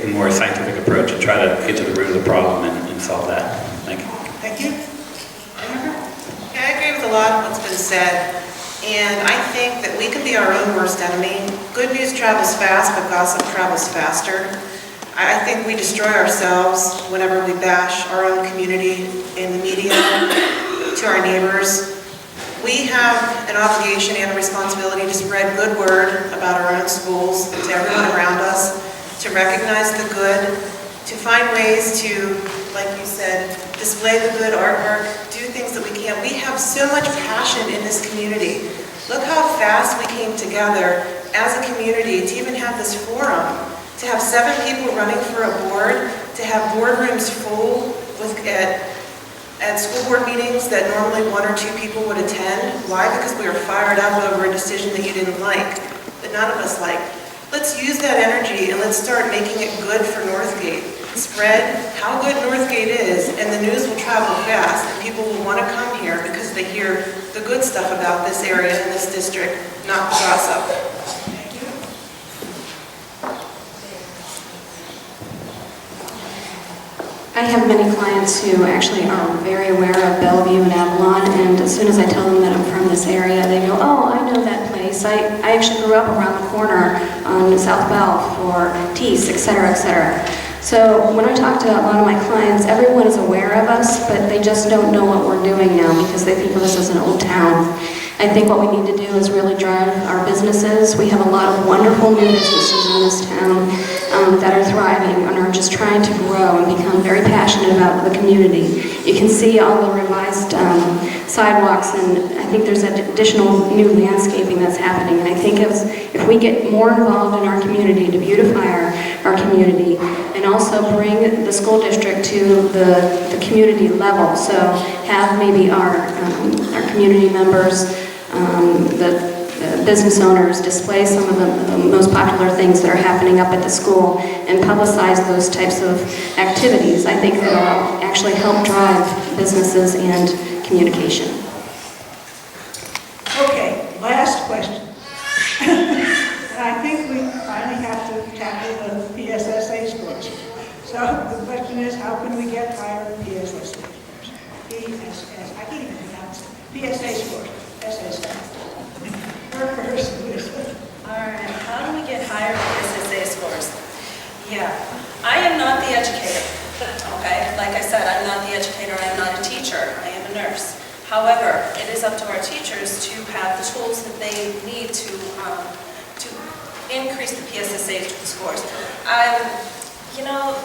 a more scientific approach and try to get to the root of the problem and solve that. Thank you. Thank you. Yeah, I agree with a lot of what's been said, and I think that we can be our own worst enemy. Good news travels fast, but gossip travels faster. I think we destroy ourselves whenever we bash our own community in the media to our neighbors. We have an obligation and a responsibility to spread good word about our own schools to everyone around us, to recognize the good, to find ways to, like you said, display the good artwork, do things that we can. We have so much passion in this community. Look how fast we came together as a community to even have this forum, to have 7 people running for a board, to have boardrooms full at school board meetings that normally 1 or 2 people would attend. Why? Because we were fired up over a decision that you didn't like, that none of us liked. Let's use that energy and let's start making it good for Northgate. Spread how good Northgate is, and the news will travel fast, and people will want to come here because they hear the good stuff about this area and this district, not the gossip. I have many clients who actually are very aware of Bellevue and Avalon, and as soon as I tell them that I'm from this area, they go, oh, I know that place. I actually grew up around the corner on South Bell for Tees, etc., etc. So when I talk to a lot of my clients, everyone is is aware of us, but they just don't know what we're doing now because they think of us as an old town. I think what we need to do is really drive our businesses. We have a lot of wonderful new businesses in this town that are thriving and are just trying to grow and become very passionate about the community. You can see all the revised sidewalks, and I think there's additional new landscaping that's happening. And I think if we get more involved in our community to beautify our community and also bring the school district to the community level, so have maybe our community members, the business owners display some of the most popular things that are happening up at the school and publicize those types of activities. I think that will actually help drive businesses and communication. Okay, last question. And I think we finally have to tackle the PSSA scores. So the question is, how can we get higher PSSA scores? PSS, I can't even pronounce it. PSA scores, SSA. First, please. All right, how do we get higher PSSA scores? Yeah, I am not the educator, okay? Like I said, I'm not the educator, I am not a teacher, I am a nurse. However, it is up to our teachers to have the tools that they need to increase the PSSA scores. You know,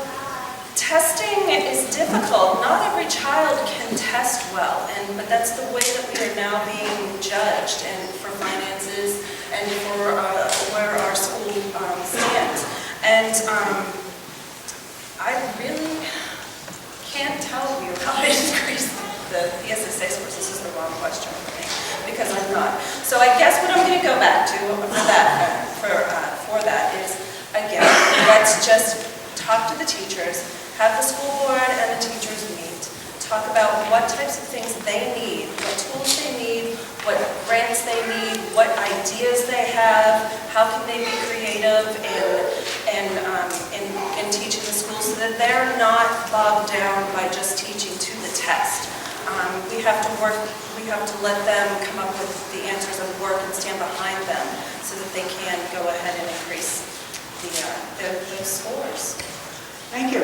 testing is difficult. Not every child can test well, but that's the way that we are now being judged, and for finances and for where our school stands. And I really can't tell you how to increase the PSSA scores. This is the wrong question for me, because I'm not. So I guess what I'm going to go back to for that is, again, let's just talk to the teachers, have the school board and the teachers meet, talk about what types of things they need, what tools they need, what grants they need, what ideas they have, how can they be creative in teaching the schools so that they're not bogged down by just teaching to the test. We have to let them come up with the answers and work and stand behind them so that they can go ahead and increase those scores. Thank you.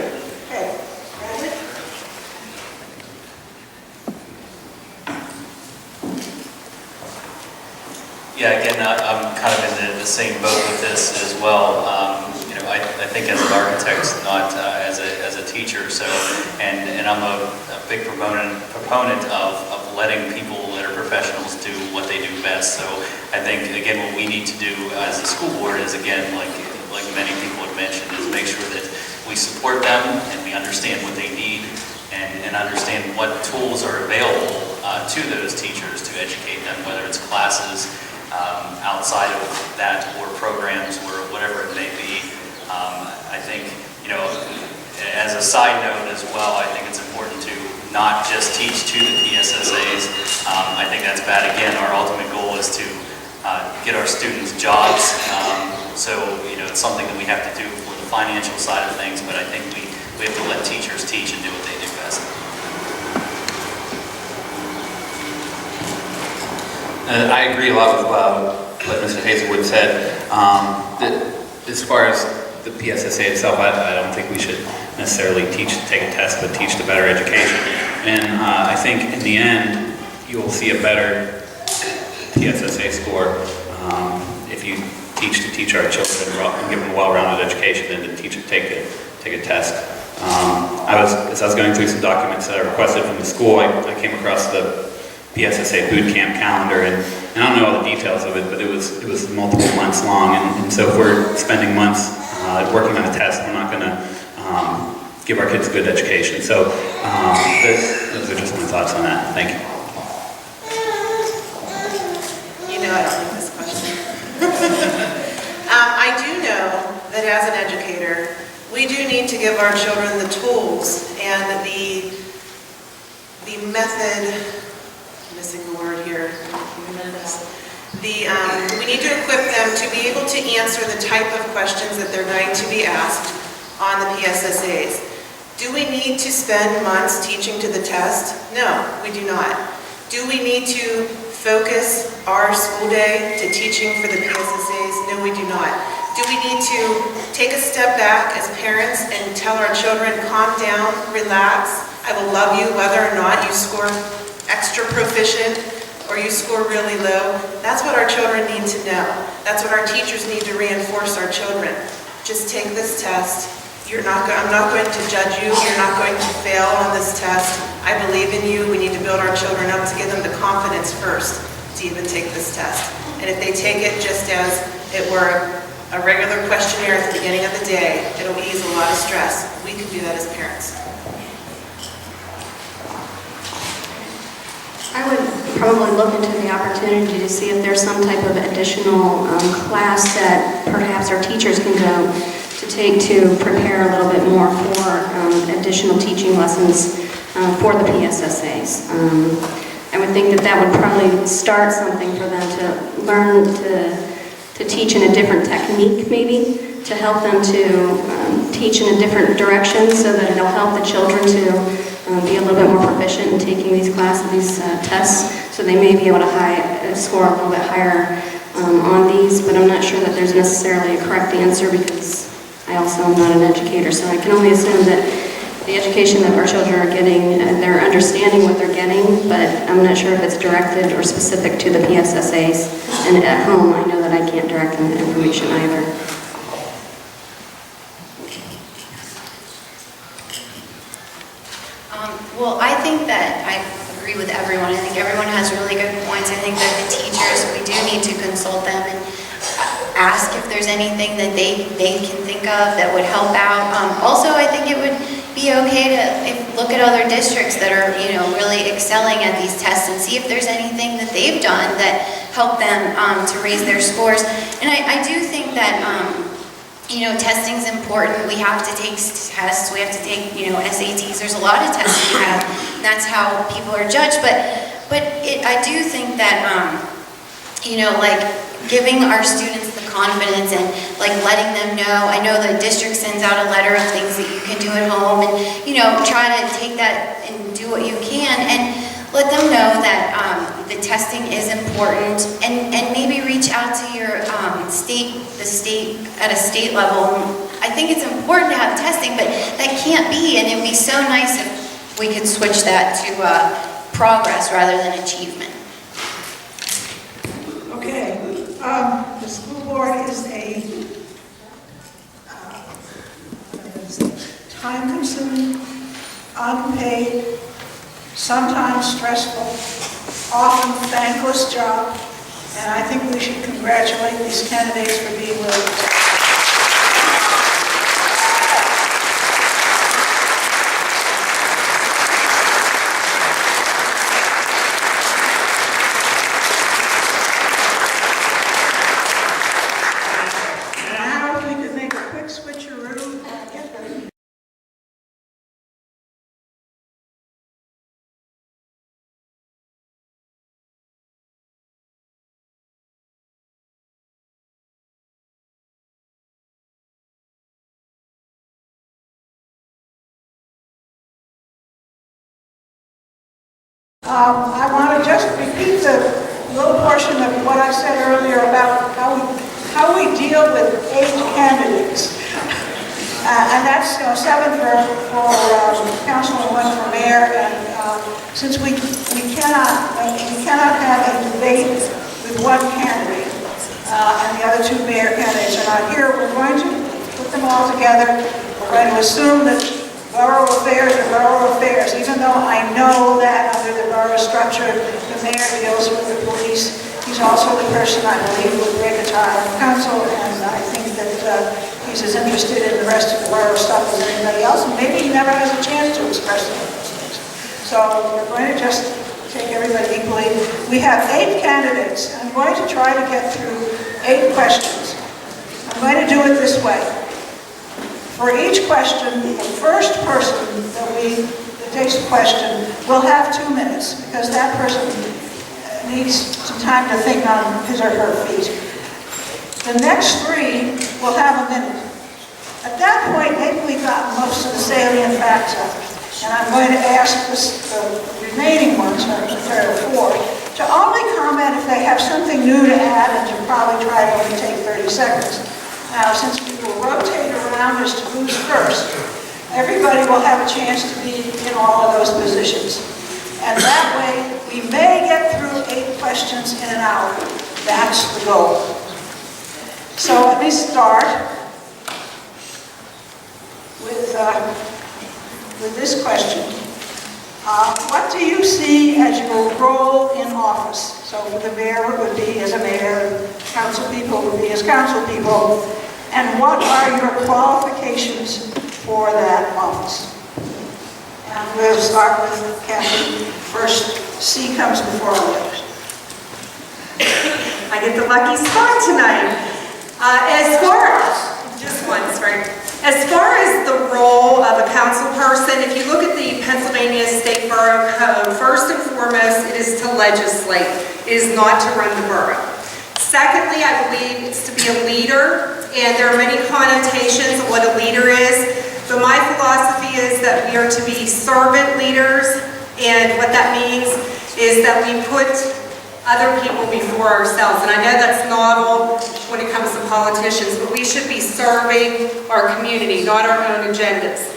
Okay, Bradley? Yeah, again, I'm kind of in the same boat with this as well. You know, I think as an architect, not as a teacher. So, and I'm a big proponent of letting people that are professionals do what they do best. So, I think again, what we need to do as a school board is, again, like many people have mentioned, is make sure that we support them and we understand what they need and understand what tools are available to those teachers to educate them, whether it's classes outside of that or programs or whatever it may be. I think, you know, as a side note as well, I think it's important to not just teach to the PSSAs. I think that's bad. Again, our ultimate goal is to get our students jobs. So, you know, it's something that we have to do for the financial side of things, but I think we have to let teachers teach and do what they do best. I agree a lot with what Mr. Hazelwood said. As far as the PSSA itself, I don't think we should necessarily teach to take a test, but teach to better education. And I think in the end, you'll see a better PSSA score if you teach our children and give them a well-rounded education than to teach or take a test. As I was going through some documents that I requested from the school, I came across the PSSA boot camp calendar, and I don't know all the details of it, but it was multiple months long, and so if we're spending months working on a test, we're not going to give our kids a good education. So those are just my thoughts on that. Thank you. You know I don't like this question. I do know that as an educator, we do need to give our children the tools and the method, I'm missing the word here, we need to equip them to be able to answer the type of questions that they're going to be asked on the PSSAs. Do we need to spend months teaching to the test? No, we do not. Do we need to focus our school day to teaching for the PSSAs? No, we do not. Do we need to take a step back as parents and tell our children, calm down, relax, I will love you whether or not you score extra proficient or you score really low. That's what our children need to know. That's what our teachers need to reinforce our children. Just take this test. I'm not going to judge you. You're not going to fail on this test. I believe in you. We need to build our children up to give them the confidence first to even take this test. And if they take it just as it were a regular questionnaire at the beginning of the day, it'll ease a lot of stress. We can do that as parents. I would probably look into the opportunity to see if there's some type of additional class that perhaps our teachers can go to take to prepare a little bit more for additional teaching lessons for the PSSAs. I would think that would probably start something for them to learn to teach in a different technique, maybe, to help them to teach in a different direction so that it'll help the children to be a little bit more proficient in taking these classes, these tests, so they may be able to score a little bit higher on these, but I'm not sure that there's necessarily a correct answer because I also am not an educator, so I can only assume that the education that our children are getting, they're understanding what they're getting, but I'm not sure if it's directed or specific to the PSSAs. And at home, I know that I can't direct them information either. Well, I think that I agree with everyone. I think everyone has really good points. I think that the teachers, we do need to consult them and ask if there's anything that they can think of that would help out. Also, I think it would be okay to look at other districts that are, really excelling at these tests and see if there's anything that they've done that help them to raise their scores. And I do think that, testing is important. We have to take tests. We have to take, SATs. There's a lot of tests we have. And that's how people are judged. But I do think that, giving our students the confidence and letting them know. I know the district sends out a letter of things that you can do at home and, try to take that and do what you can and let them know that the testing is important and maybe reach out to your at a state level. I think it's important to have testing, but that can't be, and it'd be so nice if we could switch that to progress rather than achievement. Okay, the school board is a time-consuming, unpaid, sometimes stressful, often thankless job, and I think we should congratulate these candidates for being willing to. Now, if we could make a quick switcheroo. I want to just repeat the little portion of what I said earlier about how we deal with age candidates. And that's 7 for council and 1 for mayor. And since we cannot have a debate with one candidate, and the other 2 mayor candidates are not here, we're going to put them all together. We're going to assume that borough affairs are borough affairs, even though I know that under the borough structure, the mayor deals with the police. He's also the person I believe would break a tie on council, and I think that he's as interested in the rest of the borough stuff as anybody else, and maybe he never has a chance to express some of those things. So we're going to just take everybody equally. We have 8 candidates. I'm going to try to get through 8 questions. I'm going to do it this way. For each question, the first person that takes the question will have 2 minutes because that person needs some time to think on his or her feet. The next 3 will have a minute. At that point, maybe we've got most of the salient facts out. And I'm going to ask the remaining ones, or 3 or 4, to only comment if they have something new to add and to probably try to only take 30 seconds. Now, since we will rotate around as to who's first, everybody will have a chance to be in all of those positions. And that way, we may get through 8 questions in an hour. That's the goal. So let me start with this question. What do you see as your role in office? So for the mayor, it would be as a mayor, council people would be as council people. And what are your qualifications for that office? And we'll start with Kathy. First, C comes before all others. I get the lucky spot tonight. Just once, right? As far as the role of a council person, if you look at the Pennsylvania State Borough Code, first and foremost, it is to legislate. It is not to run the borough. Secondly, I believe it's to be a leader, and there are many connotations of what a leader is, but my philosophy is that we are to be servant leaders, and what that means is that we put other people before ourselves. And I know that's novel when it comes to politicians, but we should be serving our community, not our own agendas.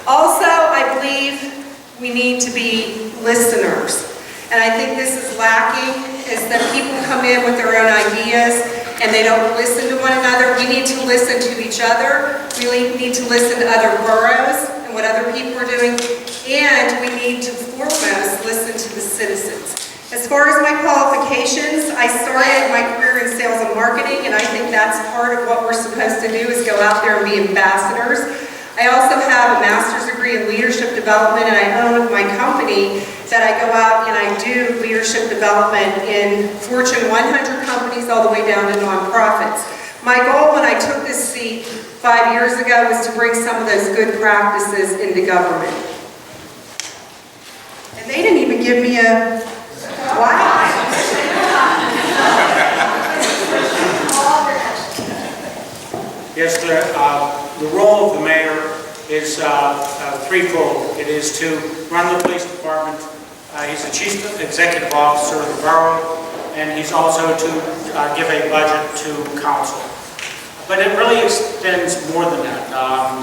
Also, I believe we need to be listeners. And I think this is lacking, is that people come in with their own ideas and they don't listen to one another. We need to listen to each other. We need to listen to other boroughs and what other people are doing. And we need to foremost listen to the citizens. As far as my qualifications, I started my career in sales and marketing, and I think that's part of what we're supposed to do is go out there and be ambassadors. I also have a master's degree in leadership development, and I own my company that I go out and I do leadership development in Fortune 100 companies all the way down to nonprofits. My goal when I took this seat 5 years ago was to bring some of those good practices into government. And they didn't even give me a wow. Yes, the role of the mayor is threefold. It is to run the police department. He's the chief executive officer of the borough, and he's also to give a budget to council. But it really extends more than that.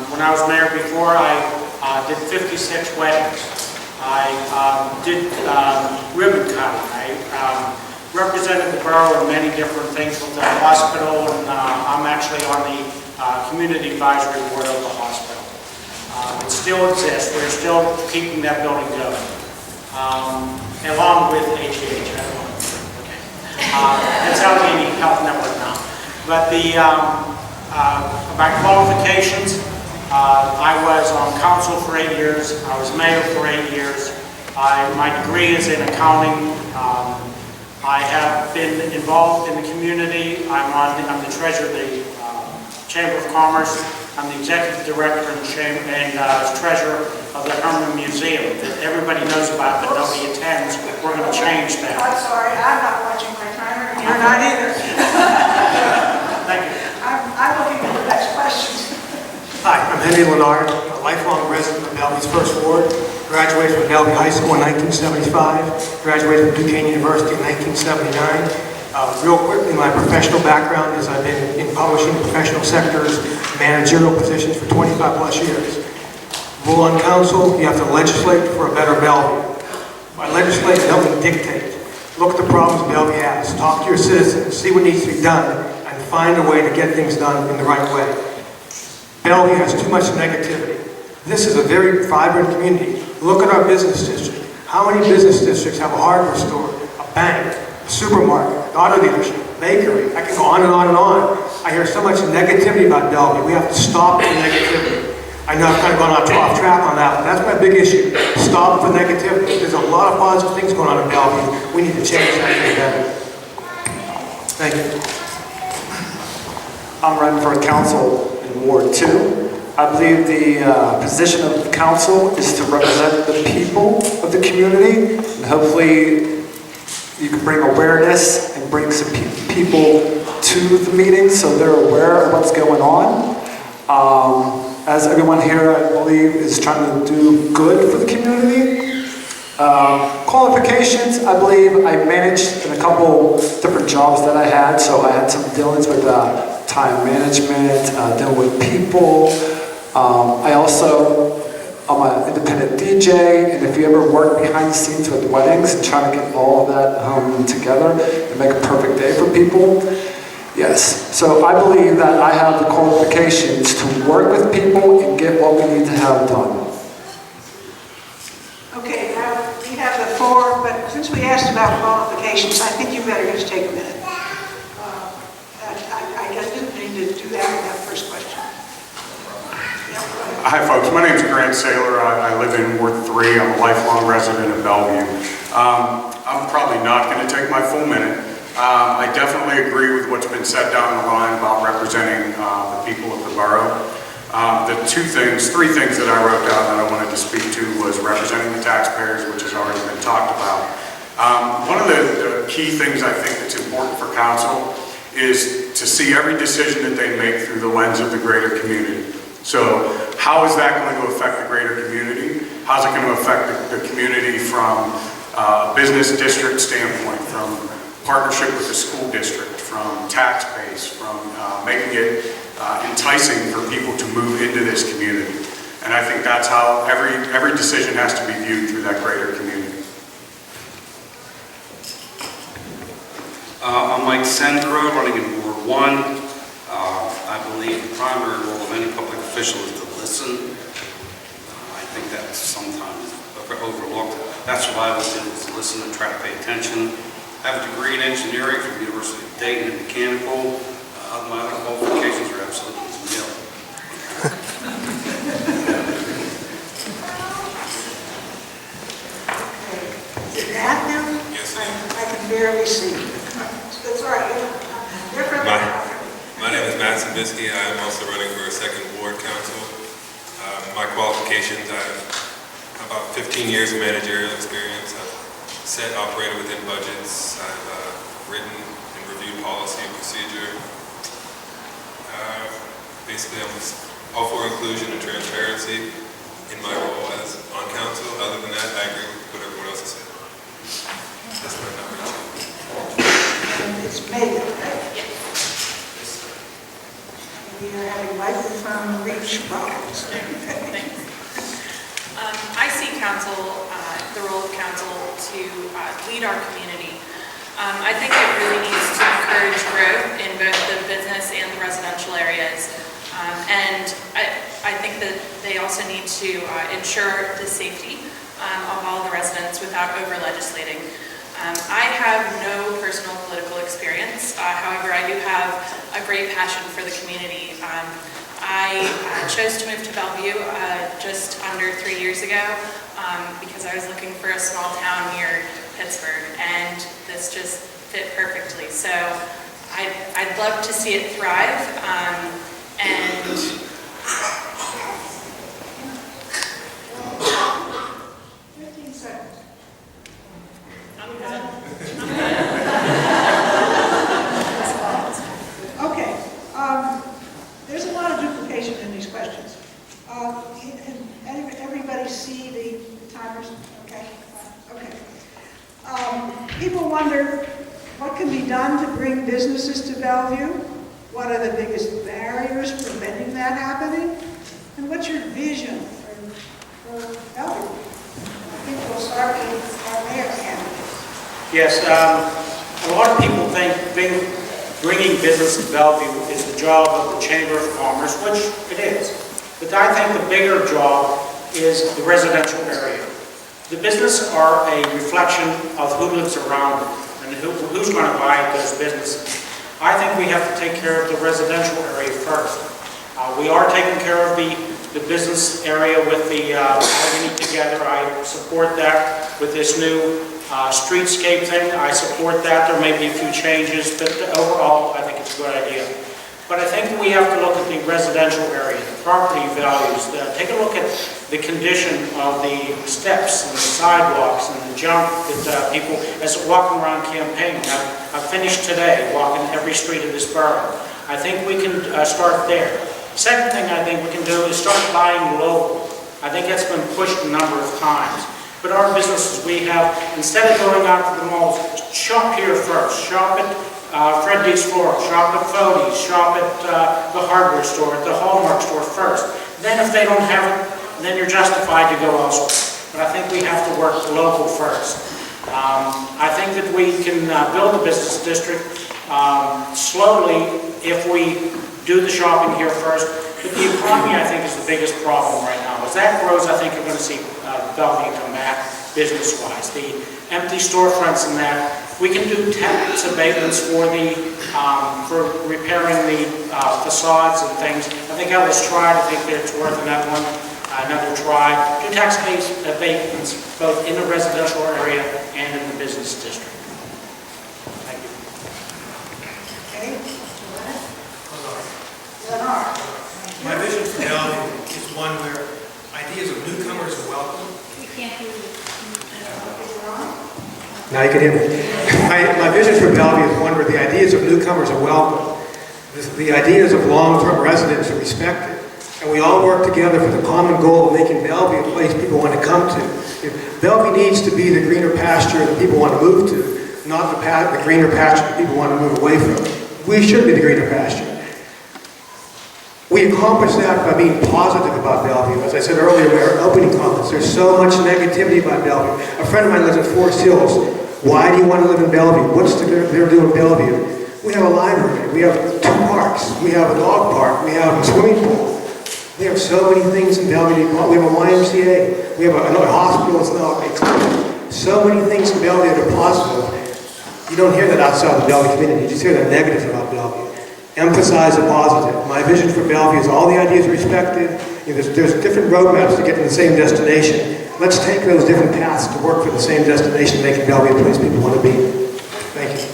When I was mayor before, I did 56 weddings. I did ribbon cutting. I represented the borough in many different things with the hospital, and I'm actually on the community advisory board of the hospital. It still exists. We're still keeping that building going, along with HGH. It's Allegheny Health Network now. But my qualifications, I was on council for 8 years. I was mayor for 8 years. My degree is in accounting. I have been involved in the community. I'm the treasurer of the Chamber of Commerce. I'm the executive director and treasurer of the Herman Museum that everybody knows about but nobody attends. We're going to change that. I'm sorry, I'm not watching my timer. You're not either. Thank you. I'm looking at the next questions. Hi, I'm Henry Lennard, a lifelong resident of Bellevue's First Ward. Graduated from Bellevue High School in 1975. Graduated from Duquesne University in 1979. Real quickly, my professional background is I've been in publishing professional sectors, managerial positions for 25 plus years. Rule on council, you have to legislate for a better Bellevue. By legislate, help them dictate. Look at the problems Bellevue has. Talk to your citizens, see what needs to be done, and find a way to get things done in the right way. Bellevue has too much negativity. This is a very vibrant community. Look at our business district. How many business districts have a hardware store, a bank, a supermarket, auto dealership, bakery? I can go on and on and on. I hear so much negativity about Bellevue. We have to stop the negativity. I know I've kind of gone off track on that, but that's my big issue. Stop the negativity. There's a lot of positive things going on in Bellevue. We need to change that for the better. Thank you. I'm running for council in Ward 2. I believe the position of the council is to represent the people of the community, and hopefully you can bring awareness and bring some people to the meeting so they're aware of what's going on. As everyone here, I believe, is trying to do good for the community. Qualifications, I believe I managed in a couple different jobs that I had, so I had some dealings with time management, dealing with people, I'm an independent DJ, and if you ever work behind the scenes with weddings and trying to get all of that together and make a perfect day for people, yes. So I believe that I have the qualifications to work with people and get what we need to have done. Okay, now we have the floor, but since we asked about qualifications, I think you better just take a minute. I didn't mean to do that with that first question. Hi folks, my name is Grant Saylor. I live in Ward 3. I'm a lifelong resident of Bellevue. I'm probably not going to take my full minute. I definitely agree with what's been said down the line about representing the people of the borough. The three things that I wrote down that I wanted to speak to was representing the taxpayers, which has already been talked about. One of the key things I think that's important for council is to see every decision that they make through the lens of the greater community. So how is that going to affect the greater community? How's it going to affect the community from a business district standpoint, from partnership with the school district, from tax base, from making it enticing for people to move into this community? And I think that's how every decision has to be viewed through that greater community. I'm Mike Sendra, running in Ward 1. I believe the primary role of any public official is to listen. I think that's sometimes overlooked. That's what I would do, is listen and try to pay attention. I have a degree in engineering from the University of Dayton in mechanical. My other qualifications are absolutely nil. Is it that now? Yes. I can barely see. That's all right. My name is Matt Sabisky. I am also running for a second ward council. My qualifications, I have about 15 years of managerial experience. I've set, operated within budgets. I've written and reviewed policy and procedure. Basically, I'm all for inclusion and transparency in my role as on council. Other than that, I agree with what everyone else has said. That's my number 2. It's Megan, right? Yes. We are having microphone reach problems. I see council, the role of council to lead our community. I think it really needs to encourage growth in both the business and the residential areas. And I think that they also need to ensure the safety of all the residents without over-legislating. I have no personal political experience. However, I do have a great passion for the community. I chose to move to Bellevue just under 3 years ago because I was looking for a small town near Pittsburgh, and this just fit perfectly. So I'd love to see it thrive, and 15 seconds. Okay. There's a lot of duplication in these questions. Can everybody see the timers? Okay. Okay. People wonder what can be done to bring businesses to Bellevue. What are the biggest barriers preventing that happening? And what's your vision for Bellevue? I think we'll start with our mayor candidate. Yes, a lot of people think bringing business to Bellevue is the job of the Chamber of Commerce, which it is. But I think the bigger job is the residential area. The businesses are a reflection of who lives around them and who's going to buy those businesses. I think we have to take care of the residential area first. We are taking care of the business area with the Allegheny Together. I support that with this new streetscape thing. I support that. There may be a few changes, but overall, I think it's a good idea. But I think we have to look at the residential area, the property values. Take a look at the condition of the steps and the sidewalks and the junk that people, as walking around campaigning. I've finished today walking every street of this borough. I think we can start there. Second thing I think we can do is start buying local. I think that's been pushed a number of times. But our businesses, we have, instead of going out to the malls, shop here first. Shop at Freddy's Floral, shop at Fodi's, shop at the hardware store, at the Hallmark store first. Then if they don't have it, then you're justified to go elsewhere. But I think we have to work local first. I think that we can build a business district slowly if we do the shopping here first. But the economy, I think, is the biggest problem right now. As that grows, I think you're going to see Bellevue come back business-wise. The empty storefronts and that, we can do tax abatements for repairing the facades and things. I think that was tried. I think that it's worth another try. Do tax abatements both in the residential area and in the business district. Thank you. Okay. Leonard. My vision for Bellevue is one where ideas of newcomers are welcome. We can't hear you. Now you can hear me. My vision for Bellevue is one where the ideas of newcomers are welcome. The ideas of long-term residents are respected. And we all work together for the common goal of making Bellevue a place people want to come to. Bellevue needs to be the greener pasture that people want to move to, not the greener pasture that people want to move away from. We should be the greener pasture. We accomplish that by being positive about Bellevue. As I said earlier in our opening comments, there's so much negativity about Bellevue. A friend of mine lives in Forest Hills. Why do you want to live in Bellevue? What's there to do in Bellevue? We have a library. We have 2 parks. We have a dog park. We have a swimming pool. We have so many things in Bellevue. We have a YMCA. We have another hospital. It's now a clinic. So many things in Bellevue that are positive. You don't hear that outside the Bellevue community. You just hear the negatives about Bellevue. Emphasize the positive. My vision for Bellevue is all the ideas are respected. There's different roadmaps to get to the same destination. Let's take those different paths to work for the same destination, making Bellevue a place people want to be. Thank you.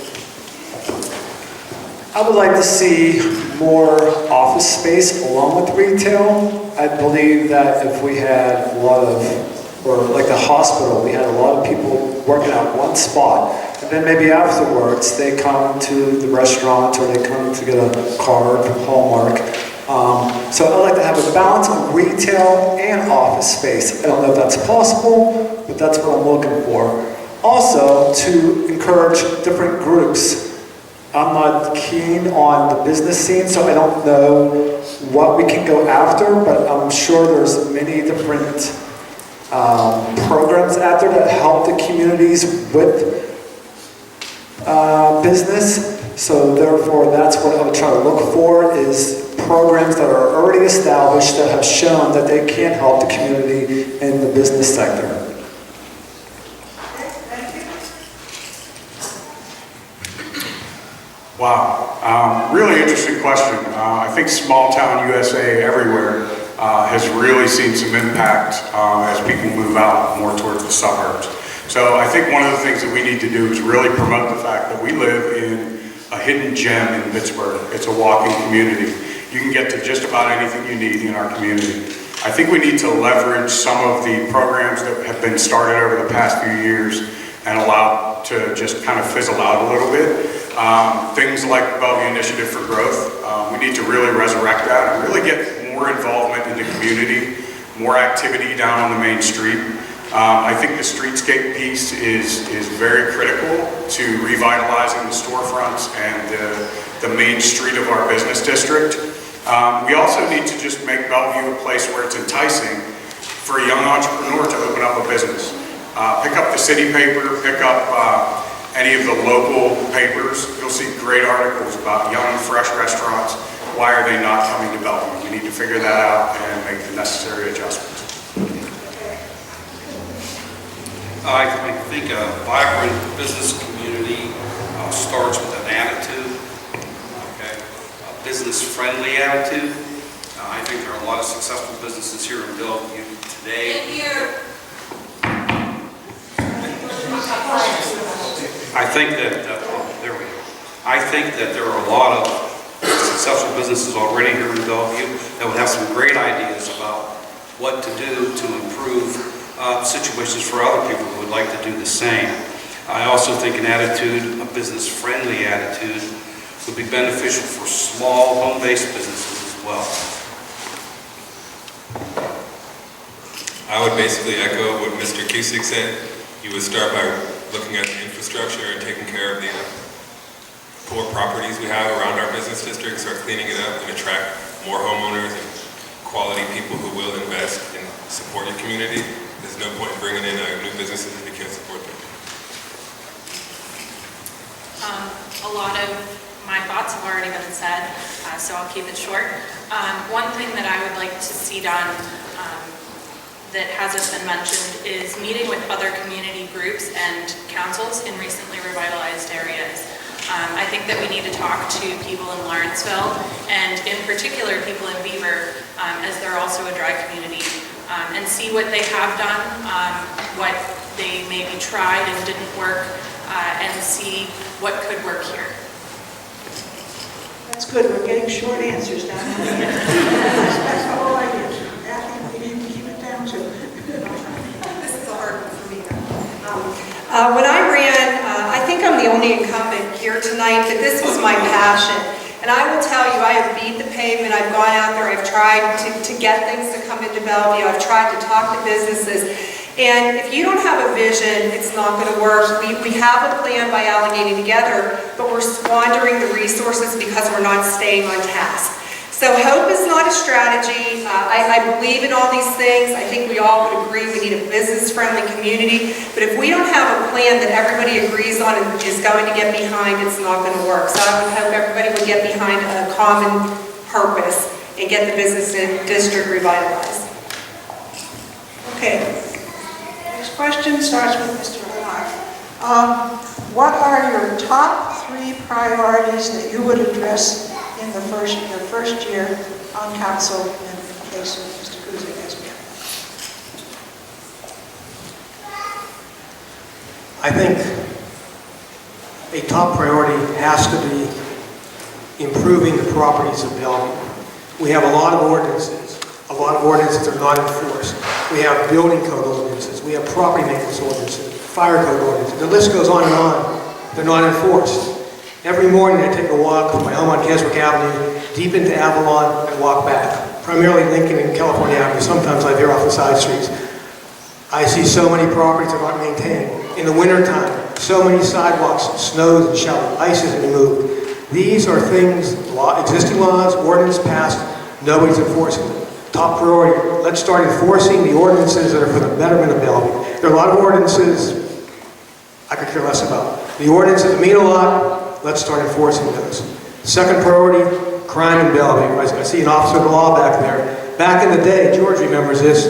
I would like to see more office space along with retail. I believe that if we had a lot of, or like the hospital, we had a lot of people working at one spot, and then maybe afterwards they come to the restaurant or they come to get a card from Hallmark. So I'd like to have a balance of retail and office space. I don't know if that's possible, but that's what I'm looking for. Also, to encourage different groups. I'm not keen on the business scene, so I don't know what we can go after, but I'm sure there's many different programs out there that help the communities with business. So therefore, that's what I would try to look for, is programs that are already established that have shown that they can help the community in the business sector. Wow, really interesting question. I think small town USA everywhere has really seen some impact as people move out more towards the suburbs. So I think one of the things that we need to do is really promote the fact that we live in a hidden gem in Pittsburgh. It's a walking community. You can get to just about anything you need in our community. I think we need to leverage some of the programs that have been started over the past few years and allow to just kind of fizzle out a little bit. Things like the Bellevue Initiative for Growth, we need to really resurrect that and really get more involvement in the community, more activity down on the main street. I think the streetscape piece is very critical to revitalizing the storefronts and the main street of our business district. We also need to just make Bellevue a place where it's enticing for a young entrepreneur to open up a business. Pick up the city paper, pick up any of the local papers. You'll see great articles about young, fresh restaurants. Why are they not coming to Bellevue? We need to figure that out and make the necessary adjustments. I think a vibrant business community starts with an attitude, okay? A business-friendly attitude. I think there are a lot of successful businesses here in Bellevue today. I think that, there we go. I think that there are a lot of successful businesses already here in Bellevue that would have some great ideas about what to do to improve situations for other people who would like to do the same. I also think an attitude, a business-friendly attitude, would be beneficial for small home-based businesses as well. I would basically echo what Mr. Cusick said. You would start by looking at the infrastructure and taking care of the poor properties we have around our business district, start cleaning it up and attract more homeowners and quality people who will invest and support your community. There's no point in bringing in new businesses if you can't support them. A lot of my thoughts have already been said, so I'll keep it short. One thing that I would like to see done that hasn't been mentioned is meeting with other community groups and councils in recently revitalized areas. I think that we need to talk to people in Lawrenceville, and in particular people in Beaver, as they're also a dry community, and see what they have done, what they maybe tried and didn't work, and see what could work here. That's good, we're getting short answers down here. That's all I get. Kathy, we need to keep it down to. This is a hard one for me. When I ran, I think I'm the only incumbent here tonight, but this was my passion. And I will tell you, I have beat the pavement, I've gone out there, I've tried to get things to come into Bellevue, I've tried to talk to businesses. And if you don't have a vision, it's not going to work. We have a plan by Allegheny Together, but we're squandering the resources because we're not staying on task. So hope is not a strategy. I believe in all these things. I think we all would agree we need a business-friendly community. But if we don't have a plan that everybody agrees on and is going to get behind, it's not going to work. So I would hope everybody would get behind a common purpose and get the business district revitalized. Okay. Next question starts with Mr. Lamar. What are your top 3 priorities that you would address in your first year on council in case of Mr. Kuzik as mayor? I think a top priority has to be improving the properties of Bellevue. We have a lot of ordinances. A lot of ordinances are not enforced. We have building code ordinances. We have property maintenance ordinances, fire code ordinances. The list goes on and on. They're not enforced. Every morning I take a walk from my home on Keswick Avenue deep into Avalon and walk back. Primarily Lincoln and California Avenue. Sometimes I veer off the side streets. I see so many properties that aren't maintained. In the wintertime, so many sidewalks, snows and shells, ice isn't removed. These are things, existing laws, ordinance passed, nobody's enforcing them. Top priority, let's start enforcing the ordinances that are for the betterment of Bellevue. There are a lot of ordinances I could care less about. The ordinances mean a lot, let's start enforcing those. Second priority, crime in Bellevue. I see an officer of the law back there. Back in the day, George remembers this,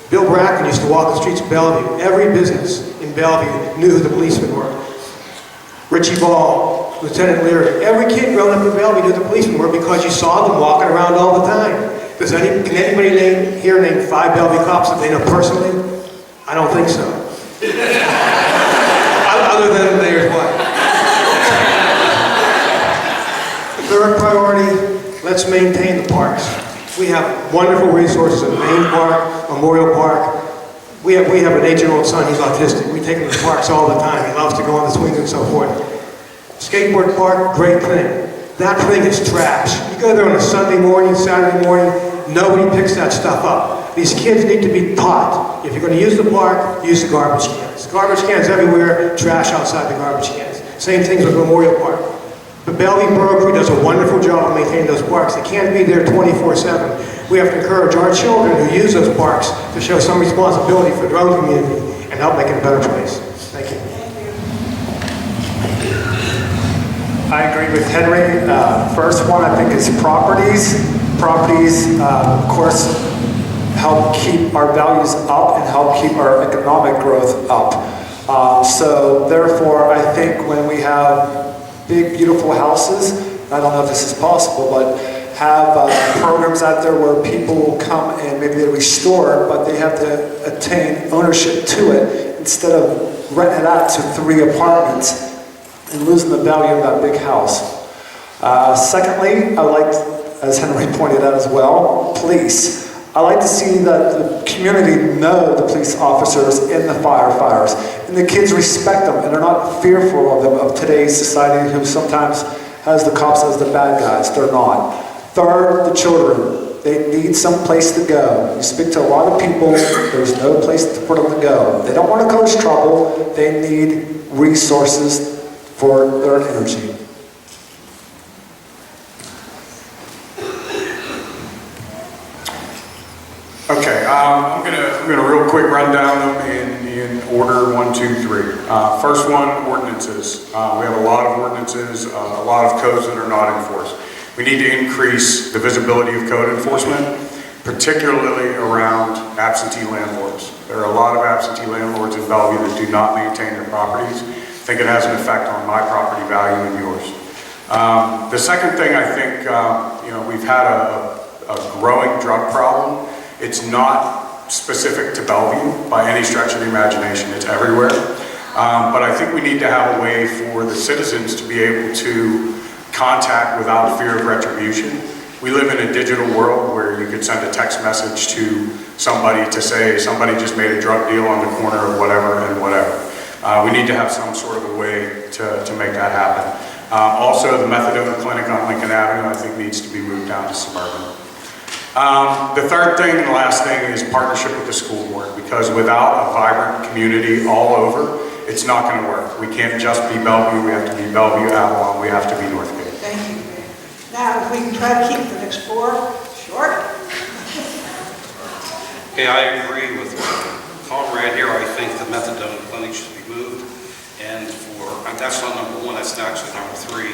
Bill Bracken used to walk the streets of Bellevue. Every business in Bellevue knew who the policemen were. Richie Ball, Lieutenant Leary. Every kid growing up in Bellevue knew who the policemen were because you saw them walking around all the time. Can anybody here name 5 Bellevue cops that they know personally? I don't think so. Other than there's one. Third priority, let's maintain the parks. We have wonderful resources at Main Park, Memorial Park. We have an 8-year-old son, he's autistic. We take him to the parks all the time. He loves to go on the swings and so forth. Skateboard park, great thing. That thing is trash. You go there on a Sunday morning, Saturday morning, nobody picks that stuff up. These kids need to be taught. If you're going to use the park, use the garbage cans. Garbage cans everywhere, trash outside the garbage cans. Same things with Memorial Park. The Bellevue Borough Crew does a wonderful job of maintaining those parks. They can't be there 24/7. We have to encourage our children who use those parks to show some responsibility for their own community and help make it a better place. Thank you. I agree with Henry. First one, I think, is properties. Properties, of course, help keep our values up and help keep our economic growth up. So therefore, I think when we have big, beautiful houses, I don't know if this is possible, but have programs out there where people will come and maybe they restore, but they have to attain ownership to it instead of renting it out to 3 apartments and losing the value of that big house. Secondly, I like, as Henry pointed out as well, police. I like to see that the community know the police officers and the firefighters, and the kids respect them, and they're not fearful of them, of today's society who sometimes has the cops as the bad guys. They're not. Third, the children. They need some place to go. You speak to a lot of people, there's no place for them to go. They don't want to cause trouble, they need resources for their energy. quick rundown of them in order 1, 2, 3. First one, ordinances. We have a lot of ordinances, a lot of codes that are not enforced. We need to increase the visibility of code enforcement, particularly around absentee landlords. There are a lot of absentee landlords in Bellevue that do not maintain their properties. I think it has an effect on my property value and yours. The second thing, I think, we've had a growing drug problem. It's not specific to Bellevue by any stretch of the imagination. It's everywhere. But I think we need to have a way for the citizens to be able to contact without fear of retribution. We live in a digital world where you could send a text message to somebody to say somebody just made a drug deal on the corner of whatever and whatever. We need to have some sort of a way to make that happen. Also, the methadone clinic on Lincoln Avenue, I think, needs to be moved down to suburban. The third thing and the last thing is partnership with the school board, because without a vibrant community all over, it's not going to work. We can't just be Bellevue, we have to be Bellevue, Avalon, we have to be Northgate. Thank you. Now, if we can try to keep the next 4 short. Okay, I agree with Comrade here. I think the methadone clinic should be moved. And that's not number 1, that's actually number 3.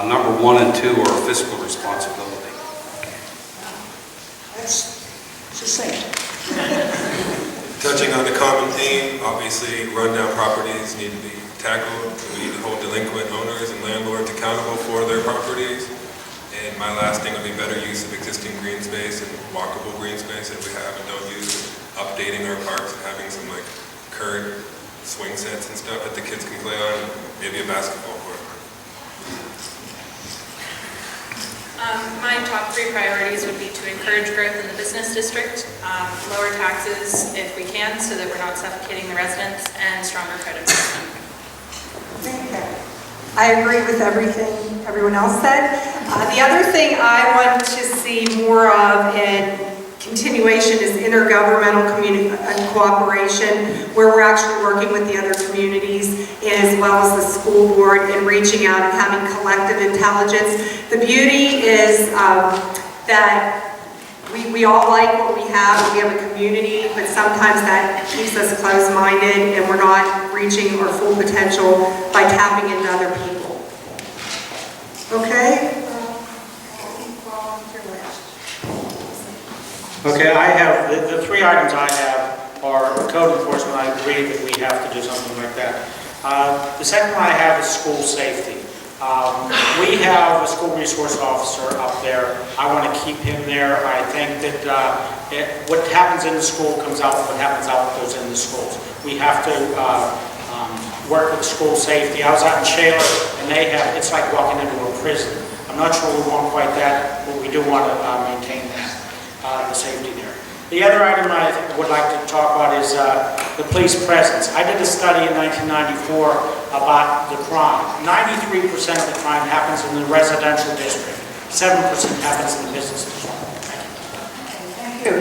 Number 1 and 2 are fiscal responsibility. That's succinct. Touching on the common theme, obviously rundown properties need to be tackled. We need to hold delinquent owners and landlords accountable for their properties. And my last thing would be better use of existing green space and walkable green space that we have and don't use, updating our parks and having some like current swing sets and stuff that the kids can play on, maybe a basketball court. My top 3 priorities would be to encourage growth in the business district, lower taxes if we can so that we're not suffocating the residents, and stronger credit system. I agree with everything everyone else said. The other thing I want to see more of in continuation is intergovernmental cooperation, where we're actually working with the other communities as well as the school board and reaching out and having collective intelligence. The beauty is that we all like what we have a community, but sometimes that keeps us closed-minded and we're not reaching our full potential by tapping into other people. Okay? Okay, I have, the 3 items I have are code enforcement. I agree that we have to do something like that. The second one I have is school safety. We have a school resource officer up there. I want to keep him there. I think that what happens in the school comes out, what happens out goes in the schools. We have to work with school safety. I was out in Shaler, and they have, it's like walking into a prison. I'm not sure we want quite that, but we do want to maintain that. The safety there. The other item I would like to talk about is the police presence. I did a study in 1994 about the crime. 93% of the crime happens in the residential district. 7% happens in the business district. Thank you.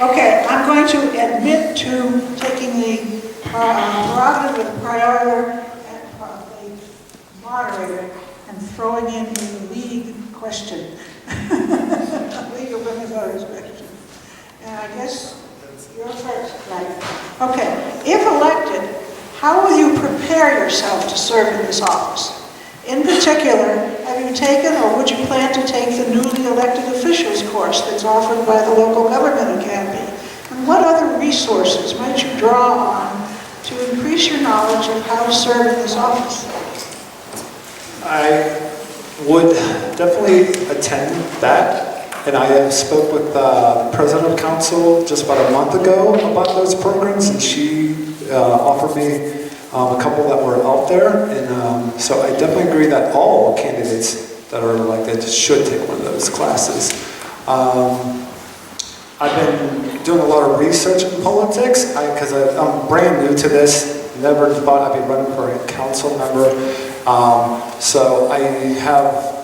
Okay, I'm going to admit to taking the prerogative of the moderator and throwing in a league question. League of Women's Voters question. And I guess you're first, right? Okay, if elected, how will you prepare yourself to serve in this office? In particular, have you taken or would you plan to take the newly elected officials course that's offered by the local government academy? And what other resources might you draw on to increase your knowledge of how to serve in this office? I would definitely attend that, and I spoke with the president of council just about a month ago about those programs, and she offered me a couple that were out there, and so I definitely agree that all candidates that are elected should take one of those classes. I've been doing a lot of research in politics because I'm brand new to this, never thought I'd be running for a council member. So I have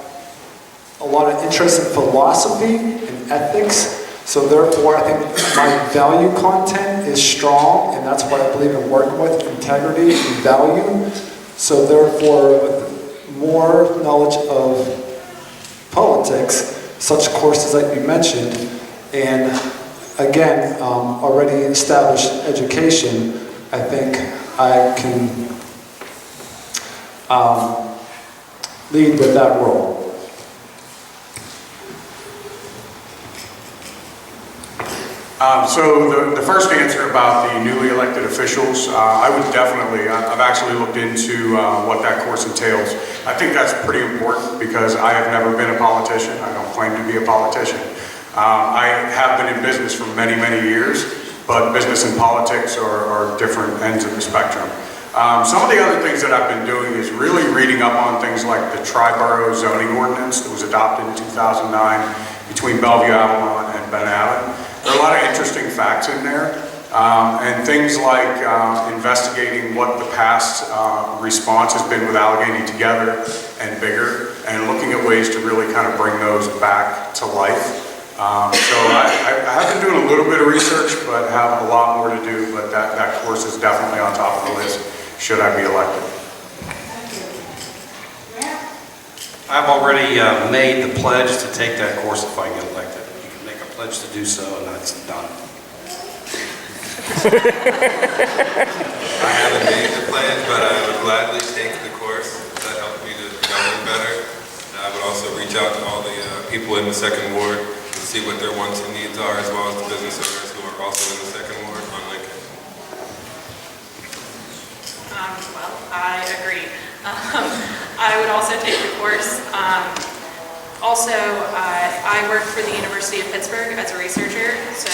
a lot of interest in philosophy and ethics. So therefore, I think my value content is strong, and that's what I believe in working with, integrity and value. So therefore, with more knowledge of politics, such courses that you mentioned, and again, already established education, I think I can lead with that role. So the first answer about the newly elected officials, I would definitely, I've actually looked into what that course entails. I think that's pretty important because I have never been a politician. I don't claim to be a politician. I have been in business for many, many years, but business and politics are different ends of the spectrum. Some of the other things that I've been doing is really reading up on things like the tri-borough zoning ordinance that was adopted in 2009 between Bellevue, Avalon, and Ben Allen. There are a lot of interesting facts in there, and things like investigating what the past response has been with Allegheny Together and Bigger, and looking at ways to really kind of bring those back to life. So I have been doing a little bit of research, but have a lot more to do, but that course is definitely on top of the list, should I be elected. I've already made the pledge to take that course if I get elected. You can make a pledge to do so, and that's done. I haven't made the pledge, but I would gladly take the course. That helped me to govern better. And I would also reach out to all the people in the second ward and see what their wants and needs are, as well as the business owners who are also in the second ward on Lincoln. Well, I agree. I would also take the course. Also, I work for the University of Pittsburgh as a researcher, so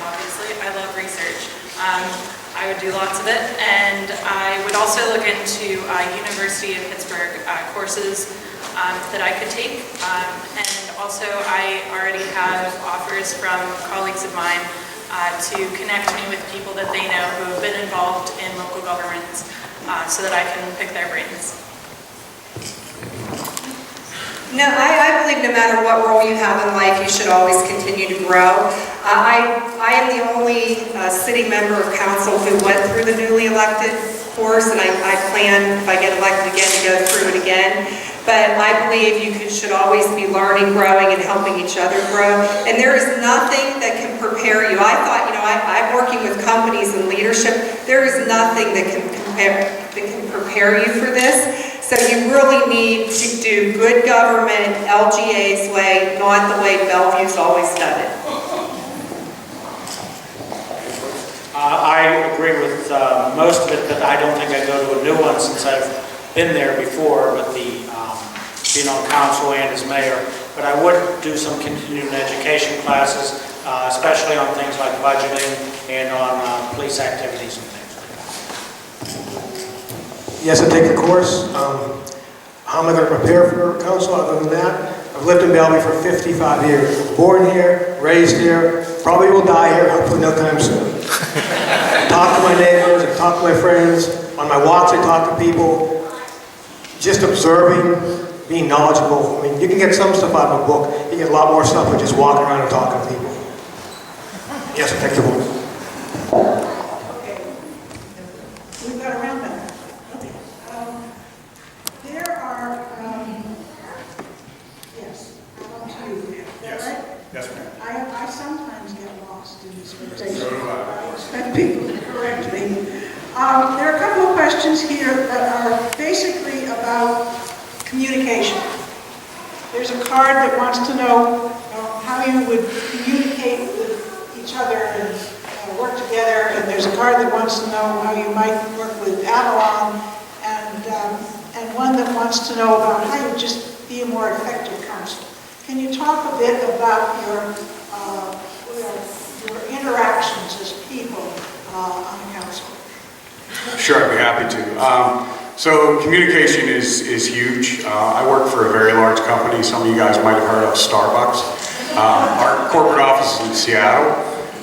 obviously I love research. I would do lots of it, and I would also look into University of Pittsburgh courses that I could take, and also I already have offers from colleagues of mine to connect me with people that they know who have been involved in local governments so that I can pick their brains. No, I believe no matter what role you have in life, you should always continue to grow. I am the only city member of council who went through the newly elected course, and I plan, if I get elected again, to go through it again. But I believe you should always be learning, growing, and helping each other grow. And there is nothing that can prepare you. I thought, I'm working with companies and leadership. There is nothing that can prepare you for this. So you really need to do good government, LGA's way, not the way Bellevue's always done it. I agree with most of it, but I don't think I go to a new one since I've been there before with the being on council and as mayor. But I would do some continuing education classes, especially on things like budgeting and on police activities and things. Yes, I take the course. How am I going to prepare for council other than that? I've lived in Bellevue for 55 years. Born here, raised here, probably will die here, hopefully no time soon. Talk to my neighbors, I talk to my friends. On my walks, I talk to people. Just observing, being knowledgeable. I mean, you can get some stuff out of a book. You get a lot more stuff by just walking around and talking to people. Yes, I take the course. We've got a round back. Okay. There are, yes, I'm to you there. Is that right? Yes, ma'am. I sometimes get lost in this presentation. So do I. I expect people to correct me. There are a couple of questions here that are basically about communication. There's a card that wants to know how you would communicate with each other and work together, and there's a card that wants to know how you might work with Avalon, and one that wants to know about how you just be a more effective council. Can you talk a bit about your interactions as people on the council? Sure, I'd be happy to. So communication is huge. I work for a very large company. Some of you guys might have heard of Starbucks. Our corporate office is in Seattle,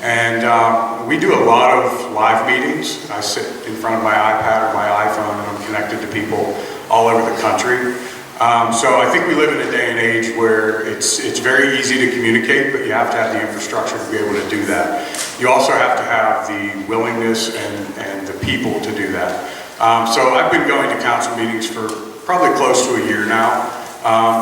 and we do a lot of live meetings. I sit in front of my iPad or my iPhone, and I'm connected to people all over the country. So I think we live in a day and age where it's very easy to communicate, but you have to have the infrastructure to be able to do that. You also have to have the willingness and the people to do that. So I've been going to council meetings for probably close to a year now.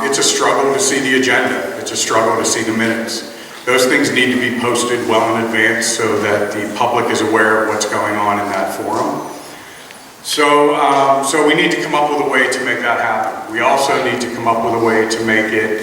It's a struggle to see the agenda. It's a struggle to see the minutes. Those things need to be posted well in advance so that the public is aware of what's going on in that forum. So we need to come up with a way to make that happen. We also need to come up with a way to make it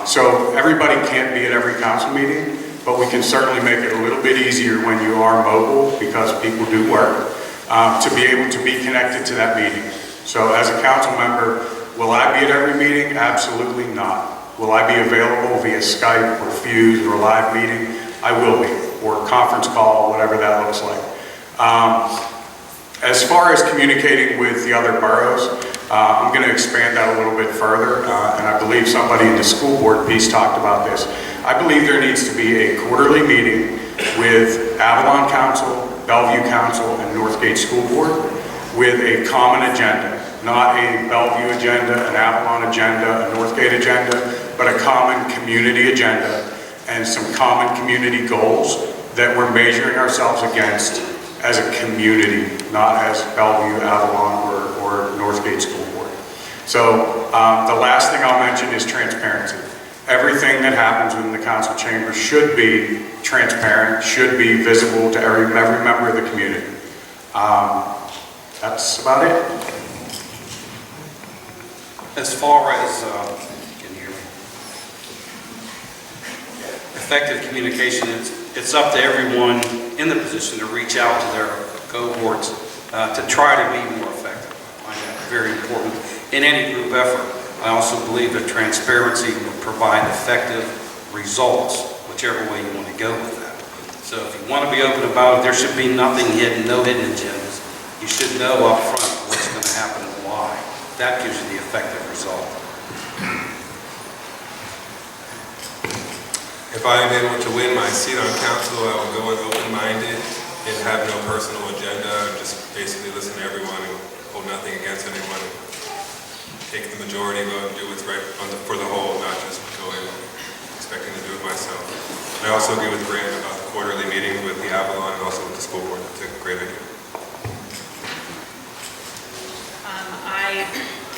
so everybody can't be at every council meeting, but we can certainly make it a little bit easier when you are mobile, because people do work, to be able to be connected to that meeting. So as a council member, will I be at every meeting? Absolutely not. Will I be available via Skype or Fuse or a live meeting? I will be, or a conference call, whatever that looks like. As far as communicating with the other boroughs, I'm going to expand that a little bit further, and I believe somebody in the school board piece talked about this. I believe there needs to be a quarterly meeting with Avalon Council, Bellevue Council, and Northgate School Board with a common agenda. Not a Bellevue agenda, an Avalon agenda, a Northgate agenda, but a common community agenda and some common community goals that we're measuring ourselves against as a community, not as Bellevue, Avalon, or Northgate School Board. So the last thing I'll mention is transparency. Everything that happens within the council chamber should be transparent, should be visible to every member of the community. That's about it. As far as, can you hear me? Effective communication, it's up to everyone in the position to reach out to their cohorts to try to be more effective. I find that very important in any group effort. I also believe that transparency will provide effective results, whichever way you want to go with that. So if you want to be open about it, there should be nothing hidden, no hidden agendas. You should know up front what's going to happen and why. That gives you the effective result. If I am able to win my seat on council, I will go in open-minded and have no personal agenda, and just basically listen to everyone and hold nothing against anyone. Take the majority vote and do what's right for the whole, not just go in expecting to do it myself. And I also agree with Grant about the quarterly meeting with the Avalon and also with the school board. That's a great idea. I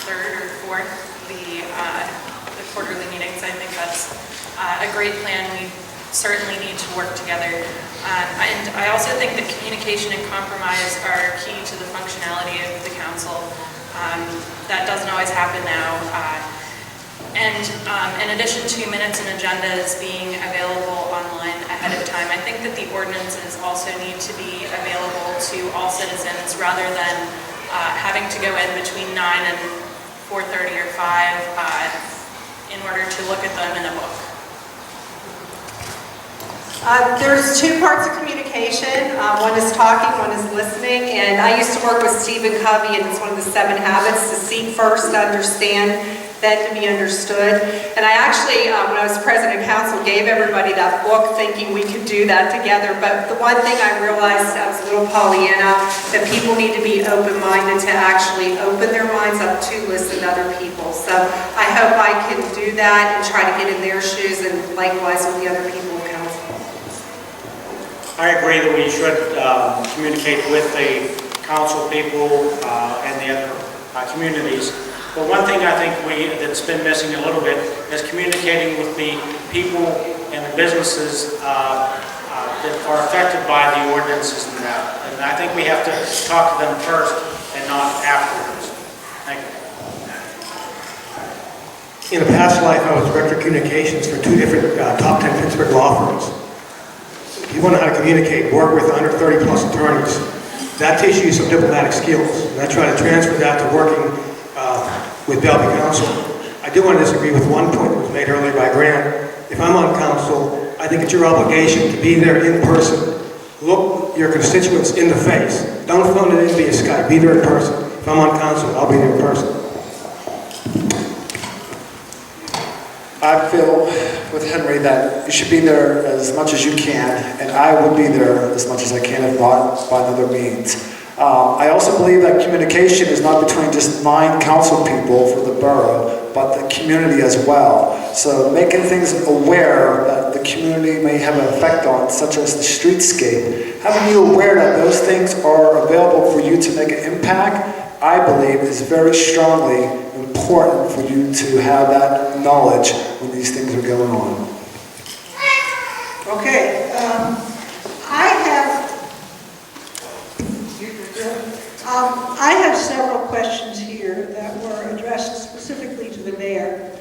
third or fourth the quarterly meetings. I think that's a great plan. We certainly need to work together. And I also think that communication and compromise are key to the functionality of the council. That doesn't always happen now. And in addition to minutes and agendas being available online ahead of time, I think that the ordinances also need to be available to all citizens rather than having to go in between 9 and 4:30 or 5 in order to look at them in a book. There's two parts of communication. One is talking, one is listening. And I used to work with Stephen Covey, and it's one of the 7 habits: to seek first, to understand, then to be understood. And I actually, when I was president of council, gave everybody that book thinking we could do that together. But the one thing I realized, I was a little Pollyanna, that people need to be open-minded to actually open their minds up to listen to other people. So I hope I can do that and try to get in their shoes, and likewise with the other people of council. I agree that we should communicate with the council people and the other communities. But one thing I think that's been missing a little bit is communicating with the people and the businesses that are affected by the ordinances and that. And I think we have to talk to them first and not afterwards. Thank you. In a past life, I was director of communications for 2 different top 10 Pittsburgh law firms. If you want to know how to communicate, work with under 30 plus attorneys, that teaches you some diplomatic skills. And I try to transfer that to working with Bellevue Council. I do want to disagree with one point that was made earlier by Grant. If I'm on council, I think it's your obligation to be there in person. Look your constituents in the face. Don't phone it in via Skype. Be there in person. If I'm on council, I'll be there in person. I feel with Henry that you should be there as much as you can, and I would be there as much as I can, if not by other means. I also believe that communication is not between just 9 council people for the borough, but the community as well. So making things aware that the community may have an effect on, such as the streetscape, having you aware that those things are available for you to make an impact, I believe is very strongly important for you to have that knowledge when these things are going on. Okay, I have several questions here that were addressed specifically to the mayor,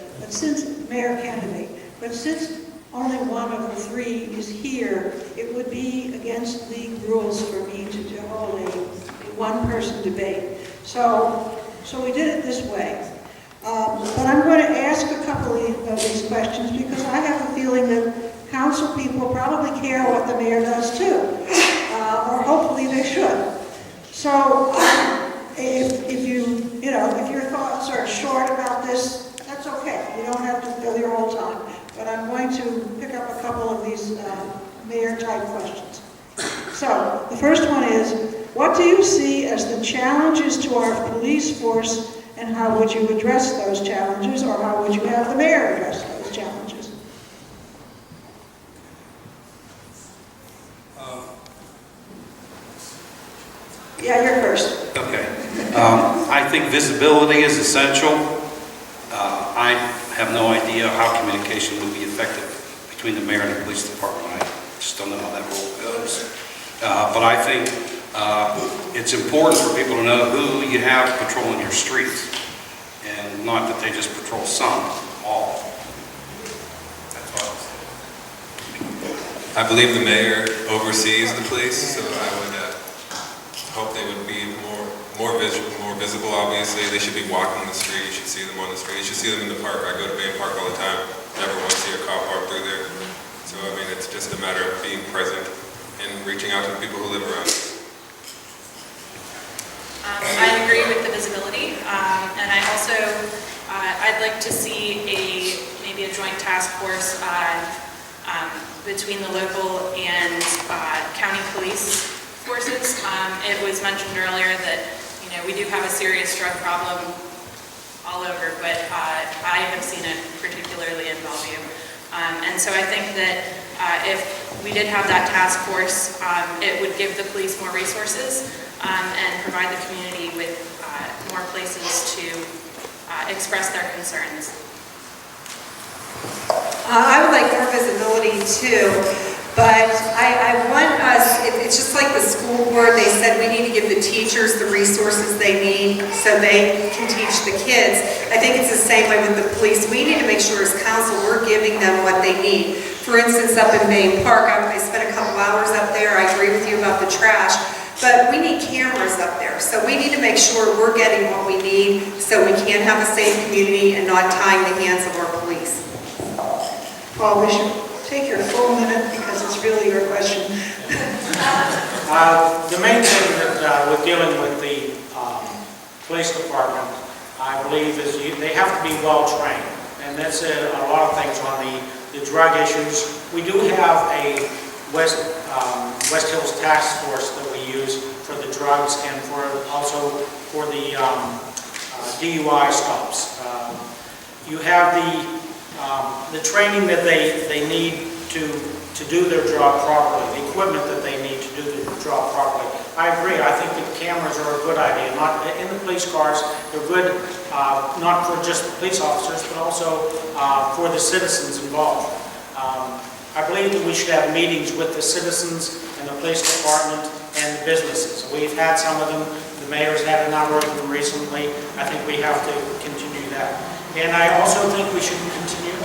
mayor candidate. But since only one of the three is here, it would be against league rules for me to hold a one-person debate. So we did it this way. But I'm going to ask a couple of these questions because I have a feeling that council people probably care what the mayor does too, or hopefully they should. So if your thoughts are short about this, that's okay. You don't have to fill your whole time. But I'm going to pick up a couple of these mayor-type questions. So the first one is, what do you see as the challenges to our police force, and how would you address those challenges, or how would you have the mayor address those challenges? Yeah, you're first. Okay. I think visibility is essential. I have no idea how communication would be effective between the mayor and the police department. I just don't know how that role goes. But I think it's important for people to know who you have patrolling your streets, and not that they just patrol some, all. That's all. I believe the mayor oversees the police, so I would hope they would be more visible, obviously. They should be walking the street. You should see them on the street. You should see them in the park. I go to Bain Park all the time. Never once see a cop walk through there. So, I mean, it's just a matter of being present and reaching out to the people who live around us. I agree with the visibility, and I also, I'd like to see maybe a joint task force between the local and county police forces. It was mentioned earlier that, we do have a serious drug problem all over, but I have seen it particularly in Bellevue. And so I think that if we did have that task force, it would give the police more resources and provide the community with more places to express their concerns. I would like more visibility too, but I want us, it's just like the school board, they said we need to give the teachers the resources they need so they can teach the kids. I think it's the same way with the police. We need to make sure as council we're giving them what they need. For instance, up in Bain Park, I spent a couple hours up there. I agree with you about the trash, but we need cameras up there. So we need to make sure we're getting what we need so we can have a safe community and not tying the hands of our police. Paul, we should take your full minute because it's really your question. The main thing that with dealing with the police department, I believe, is they have to be well trained, and that's a lot of things on the drug issues. We do have a West Hills task force that we use for the drugs and also for the DUI stops. You have the training that they need to do their job properly, the equipment that they need to do their job properly. I agree. I think that cameras are a good idea. Not in the police cars. They're good, not for just the police officers, but also for the citizens involved. I believe that we should have meetings with the citizens and the police department and the businesses. We've had some of them. The mayor's had a number of them recently. I think we have to continue that. And I also think we should continue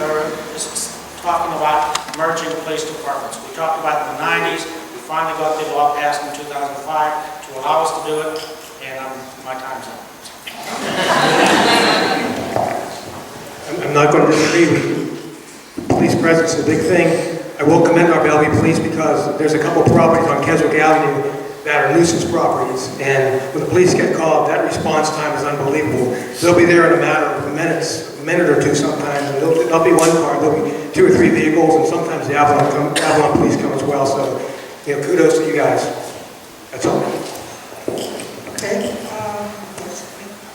talking about merging police departments. We talked about it in the 90s. We finally got the law passed in 2005 to allow us to do it, and my time's up. I'm not going to disagree with you. Police presence is a big thing. I will commend our Bellevue Police because there's a couple properties on Keswick Avenue that are nuisance properties, and when the police get called, that response time is unbelievable. They'll be there in a matter of minutes, a minute or two sometimes, and there'll be one car, there'll be 2 or 3 vehicles, and sometimes the Avalon Police come as well, so kudos to you guys. That's all. Okay.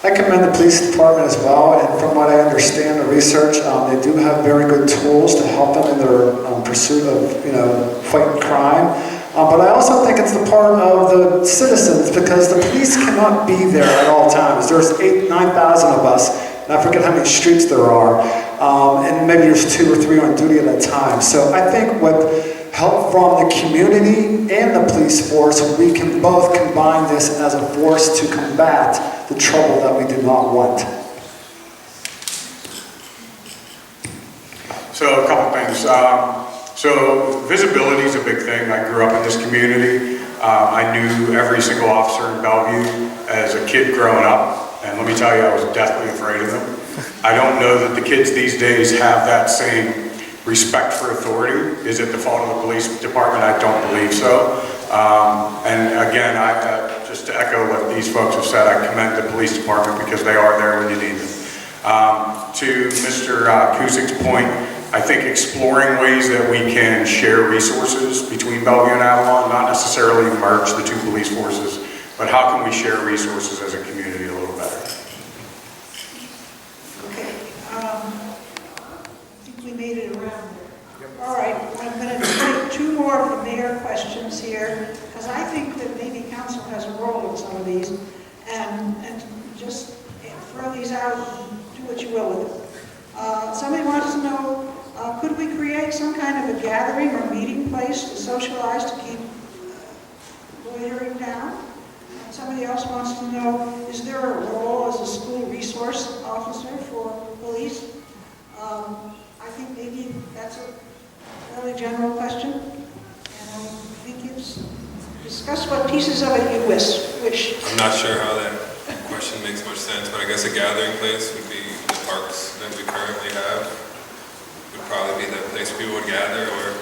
I commend the police department as well, and from what I understand, the research, they do have very good tools to help them in their pursuit of, fighting crime. But I also think it's the part of the citizens because the police cannot be there at all times. There's 8,000 to 9,000 of us, and I forget how many streets there are, and maybe there's 2 or 3 on duty at a time. So I think with help from the community and the police force, we can both combine this as a force to combat the trouble that we do not want. So a couple things. So visibility is a big thing. I grew up in this community. I knew every single officer in Bellevue as a kid growing up, and let me tell you, I was deathly afraid of them. I don't know that the kids these days have that same respect for authority. Is it the fault of the police department? I don't believe so. And again, just to echo what these folks have said, I commend the police department because they are there when you need them. To Mr. Cusick's point, I think exploring ways that we can share resources between Bellevue and Avalon, not necessarily merge the two police forces, but how can we share resources as a community a little better? Okay, I think we made it around there. All right, I'm going to take two more of the mayor questions here, because I think that maybe council has a role in some of these, and just throw these out and do what you will with them. Somebody wants to know, could we create some kind of a gathering or meeting place to socialize to keep loitering down? And somebody else wants to know, is there a role as a school resource officer for police? I think maybe that's a fairly general question, and I think it's discuss what pieces of it you wish. I'm not sure how that question makes much sense, but I guess a gathering place would be the parks that we currently have. Would probably be the place where people would gather, or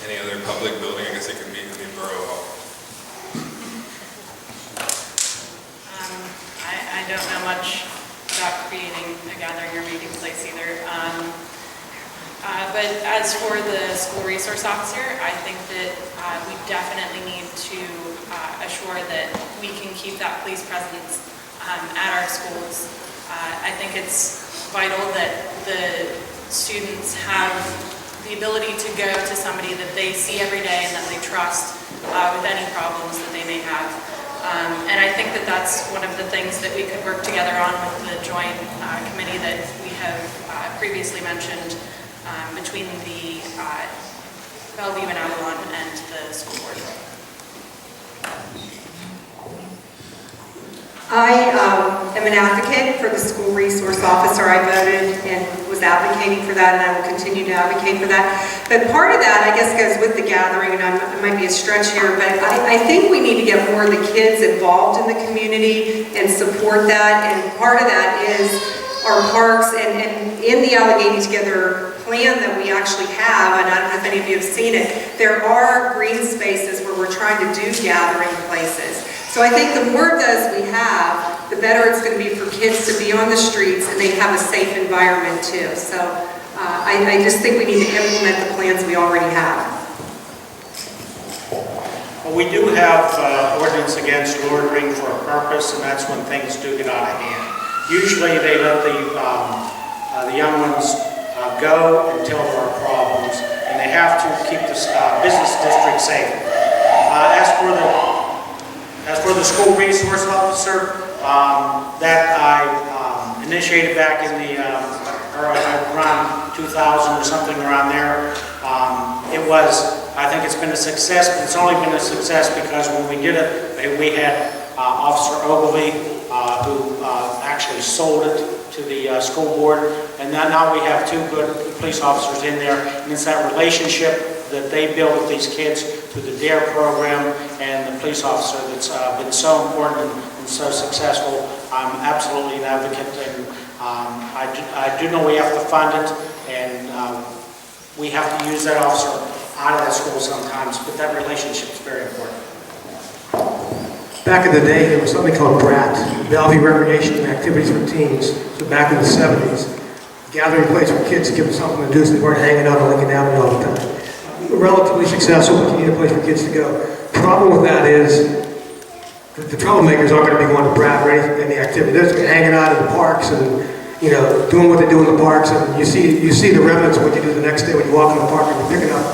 any other public building. I guess it could be in the Borough Hall. I don't know much about creating a gathering or meeting place either. But as for the school resource officer, I think that we definitely need to assure that we can keep that police presence at our schools. I think it's vital that the students have the ability to go to somebody that they see every day and that they trust with any problems that they may have. And I think that that's one of the things that we could work together on with the joint committee that we have previously mentioned between the Bellevue and Avalon and the school board. I am an advocate for the school resource officer. I voted and was advocating for that, and I will continue to advocate for that. But part of that, I guess, goes with the gathering, and it might be a stretch here, but I think we need to get more of the kids involved in the community and support that, and part of that is our parks, and in the Allegheny Together plan that we actually have, and I don't know if any of you have seen it, there are green spaces where we're trying to do gathering places. So I think the more of those we have, the better it's going to be for kids to be on the streets and they have a safe environment too. So I just think we need to implement the plans we already have. Well, we do have ordinance against loitering for a purpose, and that's when things do get out of hand. Usually they let the young ones go until there are problems, and they have to keep the business district safe. As for the school resource officer, that I initiated back in the around 2000 or something around there. I think it's been a success, but it's only been a success because when we did it, we had Officer Ogilvy who actually sold it to the school board, and now we have two good police officers in there, and it's that relationship that they build with these kids through the DARE program and the police officer that's been so important and so successful. I'm absolutely an advocate, and I do know we have to fund it, and we have to use that officer out of that school sometimes, but that relationship is very important. Back in the day, there was something called BRAT, Bellevue Recreation and Activities for Teens. So back in the 70s, gathering place for kids to give them something to do so they weren't hanging out on Lincoln Avenue all the time. Relatively successful, but you need a place for kids to go. Problem with that is the troublemakers aren't going to be going to BRAT or any activity. They're just hanging out in the parks and doing what they do in the parks. And you see the remnants of what you do the next day when you walk in the park and you're picking up.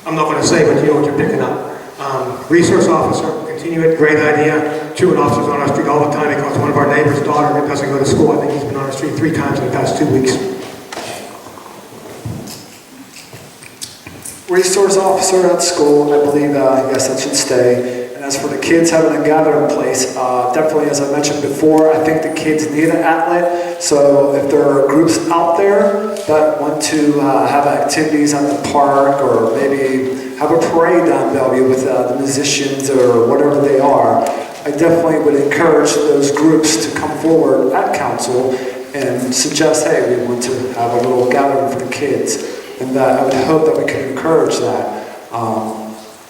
I'm not going to say, but you know what you're picking up. Resource officer, continue it, great idea. Truant officers on our street all the time because one of our neighbor's daughter doesn't go to school. I think he's been on the street 3 times in the past 2 weeks. resource officer at school, I believe, yes, that should stay. And as for the kids having a gathering place, definitely, as I mentioned before, I think the kids need an outlet. So if there are groups out there that want to have activities at the park, or maybe have a parade down Bellevue with the musicians or whatever they are, I definitely would encourage those groups to come forward at council and suggest, hey, we want to have a little gathering for the kids. And I would hope that we can encourage that.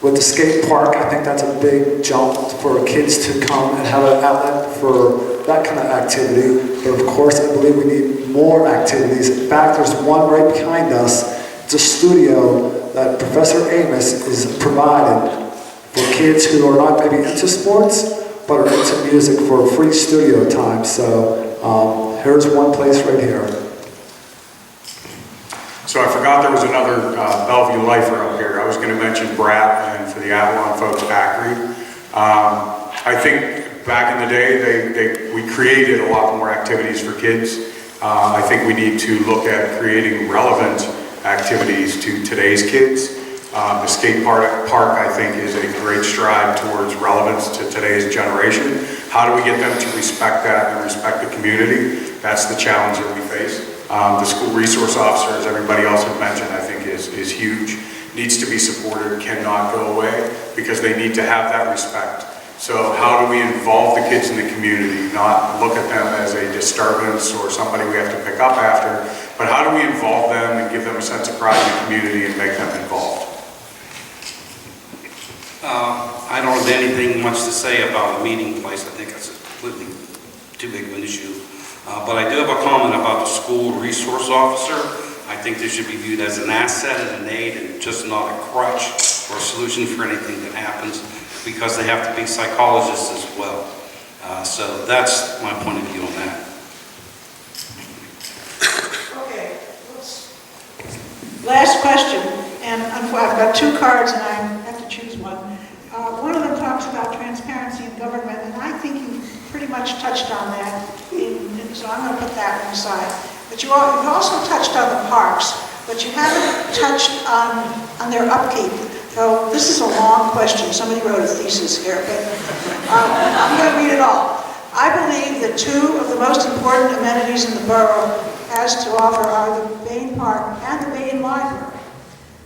With the skate park, I think that's a big jump for kids to come and have an outlet for that kind of activity. But of course, I believe we need more activities. In fact, there's one right behind us. It's a studio that Professor Amos is providing for kids who are not maybe into sports, but are into music for free studio time. So here's one place right here. So I forgot there was another Bellevue lifer up here. I was going to mention Brad and for the Avalon folks, Acri. I think back in the day, we created a lot more activities for kids. I think we need to look at creating relevant activities to today's kids. The skate park, I think, is a great stride towards relevance to today's generation. How do we get them to respect that and respect the community? That's the challenge that we face. The school resource officer, as everybody else had mentioned, I think is huge. Needs to be supported, cannot go away, because they need to have that respect. So how do we involve the kids in the community, not look at them as a disturbance or somebody we have to pick up after, but how do we involve them and give them a sense of pride in the community and make them involved? I don't have anything much to say about a meeting place. I think that's a completely too big of an issue. But I do have a comment about the school resource officer. I think they should be viewed as an asset and an aid and just not a crutch or a solution for anything that happens, because they have to be psychologists as well. So that's my point of view on that. Okay, last question, and I've got two cards and I have to choose one. One of them talks about transparency in government, and I think you pretty much touched on that, so I'm going to put that one aside. But you've also touched on the parks, but you haven't touched on their upkeep. So this is a long question. Somebody wrote a thesis here, but I'm going to read it all. I believe that two of the most important amenities in the borough has to offer are the Bain Park and the Bain Library.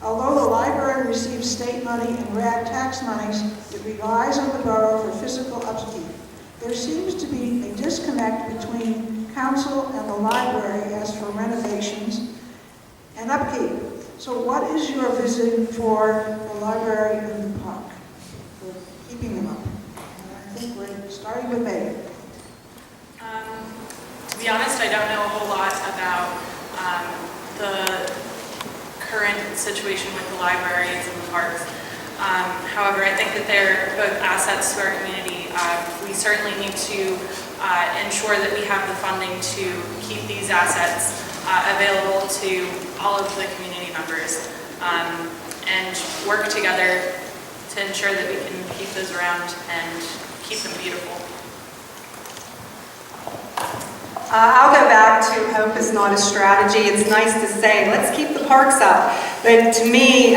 Although the library receives state money and RAD tax monies, it relies on the borough for physical upkeep. There seems to be a disconnect between council and the library as for renovations and upkeep. So what is your vision for the library and the park, for keeping them up? And I think we're starting with Megan. To be honest, I don't know a whole lot about the current situation with the libraries and the parks. However, I think that they're both assets to our community. We certainly need to ensure that we have the funding to keep these assets available to all of the community members and work together to ensure that we can keep those around and keep them beautiful. I'll go back to hope is not a strategy. It's nice to say, let's keep the parks up. But to me,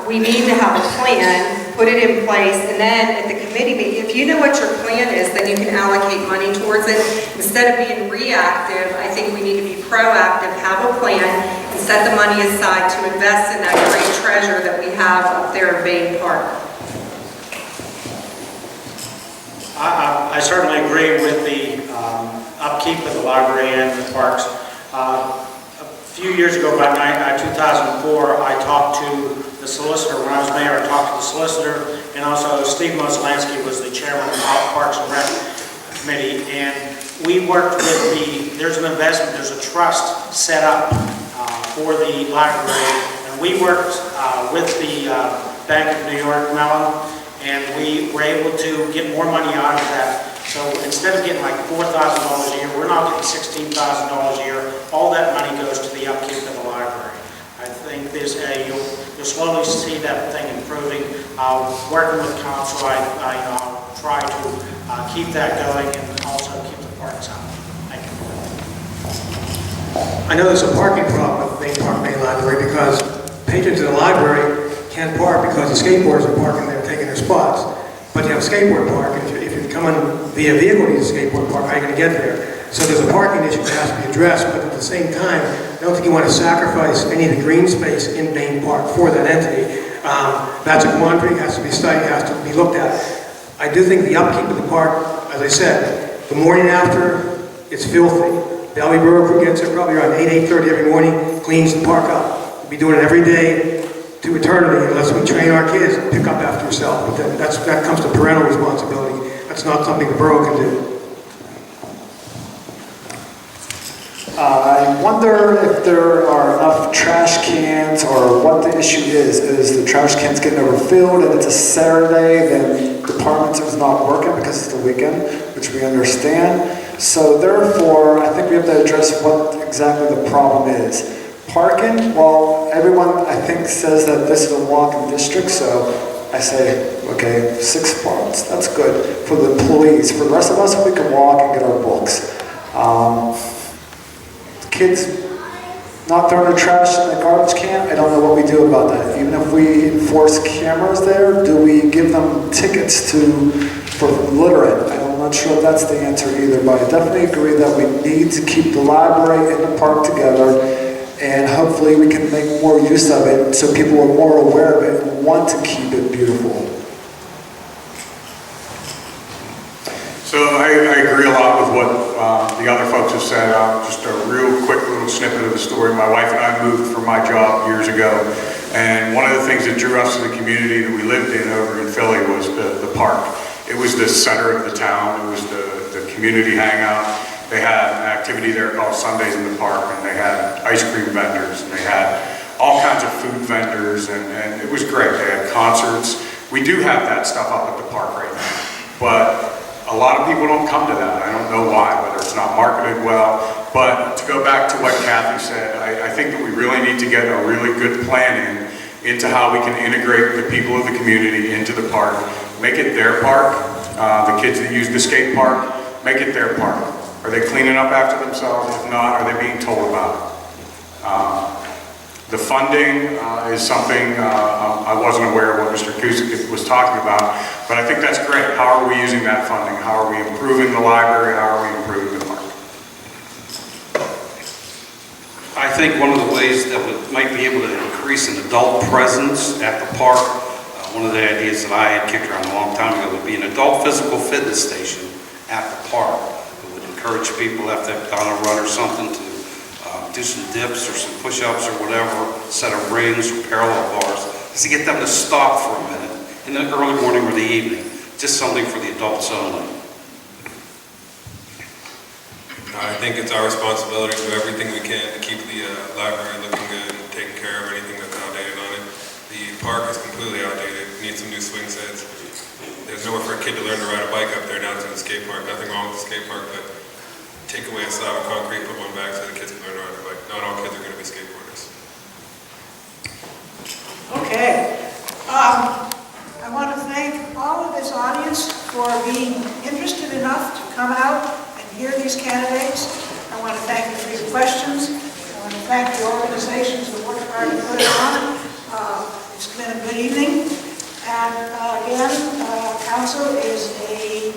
we need to have a plan, put it in place, and then at the committee meeting, if you know what your plan is, then you can allocate money towards it. Instead of being reactive, I think we need to be proactive, have a plan, and set the money aside to invest in that great treasure that we have up there in Bain Park. I certainly agree with the upkeep of the library and the parks. A few years ago, by 2004, I talked to the solicitor. When I was mayor, I talked to the solicitor, and also Steve Moslansky was the chairman of the Parks and Rec Committee, and we worked with there's an investment, there's a trust set up for the library, and we worked with the Bank of New York Mellon, and we were able to get more money out of that. So instead of getting like $4,000 a year, we're now getting $16,000 a year. All that money goes to the upkeep of the library. I think you'll slowly see that thing improving. Working with council, I'll try to keep that going and also keep the parks up. Thank you. I know there's a parking problem with Bain Park Main Library because patrons of the library can't park because the skateboarders are parking there taking their spots. But you have a skateboard park, and if you're coming via vehicle to use a skateboard park, how are you going to get there? So there's a parking issue that has to be addressed, but at the same time, I don't think you want to sacrifice any of the green space in Main Park for that entity. That's a quandary, has to be studied, has to be looked at. I do think the upkeep of the park, as I said, the morning after, it's filthy. Bellevue Borough Crew gets it probably around 8:30 every morning, cleans the park up. We'll be doing it every day to eternity unless we train our kids to pick up after yourself. But then that comes to parental responsibility. That's not something the borough can do. I wonder if there are enough trash cans or what the issue is. Is the trash cans getting overfilled and it's a Saturday, then departments is not working because it's the weekend, which we understand. So therefore, I think we have to address what exactly the problem is. Parking, well, everyone I think says that this is a walking district, so I say, okay, 6 spots, that's good for the employees. For the rest of us, we can walk and get our books. Kids not throwing their trash in the garbage can, I don't know what we do about that. Even if we enforce cameras there, do we give them tickets for littering? I'm not sure if that's the answer either, but I definitely agree that we need to keep the library and the park together, and hopefully we can make more use of it so people are more aware of it and want to keep it beautiful. So I agree a lot with what the other folks have said. Just a real quick little snippet of the story. My wife and I moved for my job years ago, and one of the things that drew us to the community that we lived in over in Philly was the park. It was the center of the town. It was the community hangout. They had an activity there called Sundays in the Park, and they had ice cream vendors, and they had all kinds of food vendors, and it was great. They had concerts. We do have that stuff up at the park right now, but a lot of people don't come to that. I don't know why, whether it's not marketed well. But to go back to what Kathy said, I think that we really need to get a really good plan into how we can integrate the people of the community into the park. Make it their park. The kids that use the skate park, make it their park. Are they cleaning up after themselves? If not, are they being told about it? The funding is something I wasn't aware of what Mr. Kusick was talking about, but I think that's great. How are we using that funding? How are we improving the library? How are we improving the park? I think one of the ways that we might be able to increase an adult presence at the park, one of the ideas that I had kicked around a long time ago would be an adult physical fitness station at the park. It would encourage people after they've done a run or something to do some dips or some push-ups or whatever, set of rings or parallel bars, just to get them to stop for a minute in the early morning or the evening. Just something for the adults only. I think it's our responsibility to do everything we can to keep the library looking good and taking care of anything that's outdated on it. The park is completely outdated. It needs some new swing sets. There's nowhere for a kid to learn to ride a bike up there down to the skate park. Nothing wrong with the skate park, but take away a slab of concrete, put one back so the kids can learn to ride their bike. Not all kids are going to be skateboarders. Okay. I want to thank all of this audience for being interested enough to come out and hear these candidates. I want to thank you for your questions. I want to thank the organizations that worked hard to put it on. It's been a good evening. And again, council is a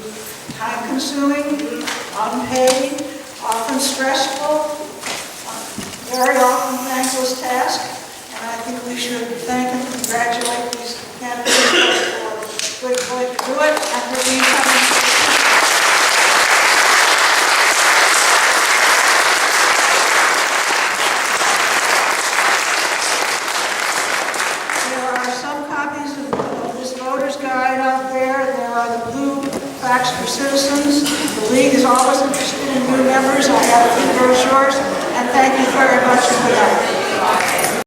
time-consuming, unpaid, often stressful, very often thankless task, and I think we should thank and congratulate these candidates for a good way to do it and for being coming. There are some copies of this voter's guide out there. There are the blue facts for citizens. The League is always interested in new members. I have a few brochures, and thank you very much for that.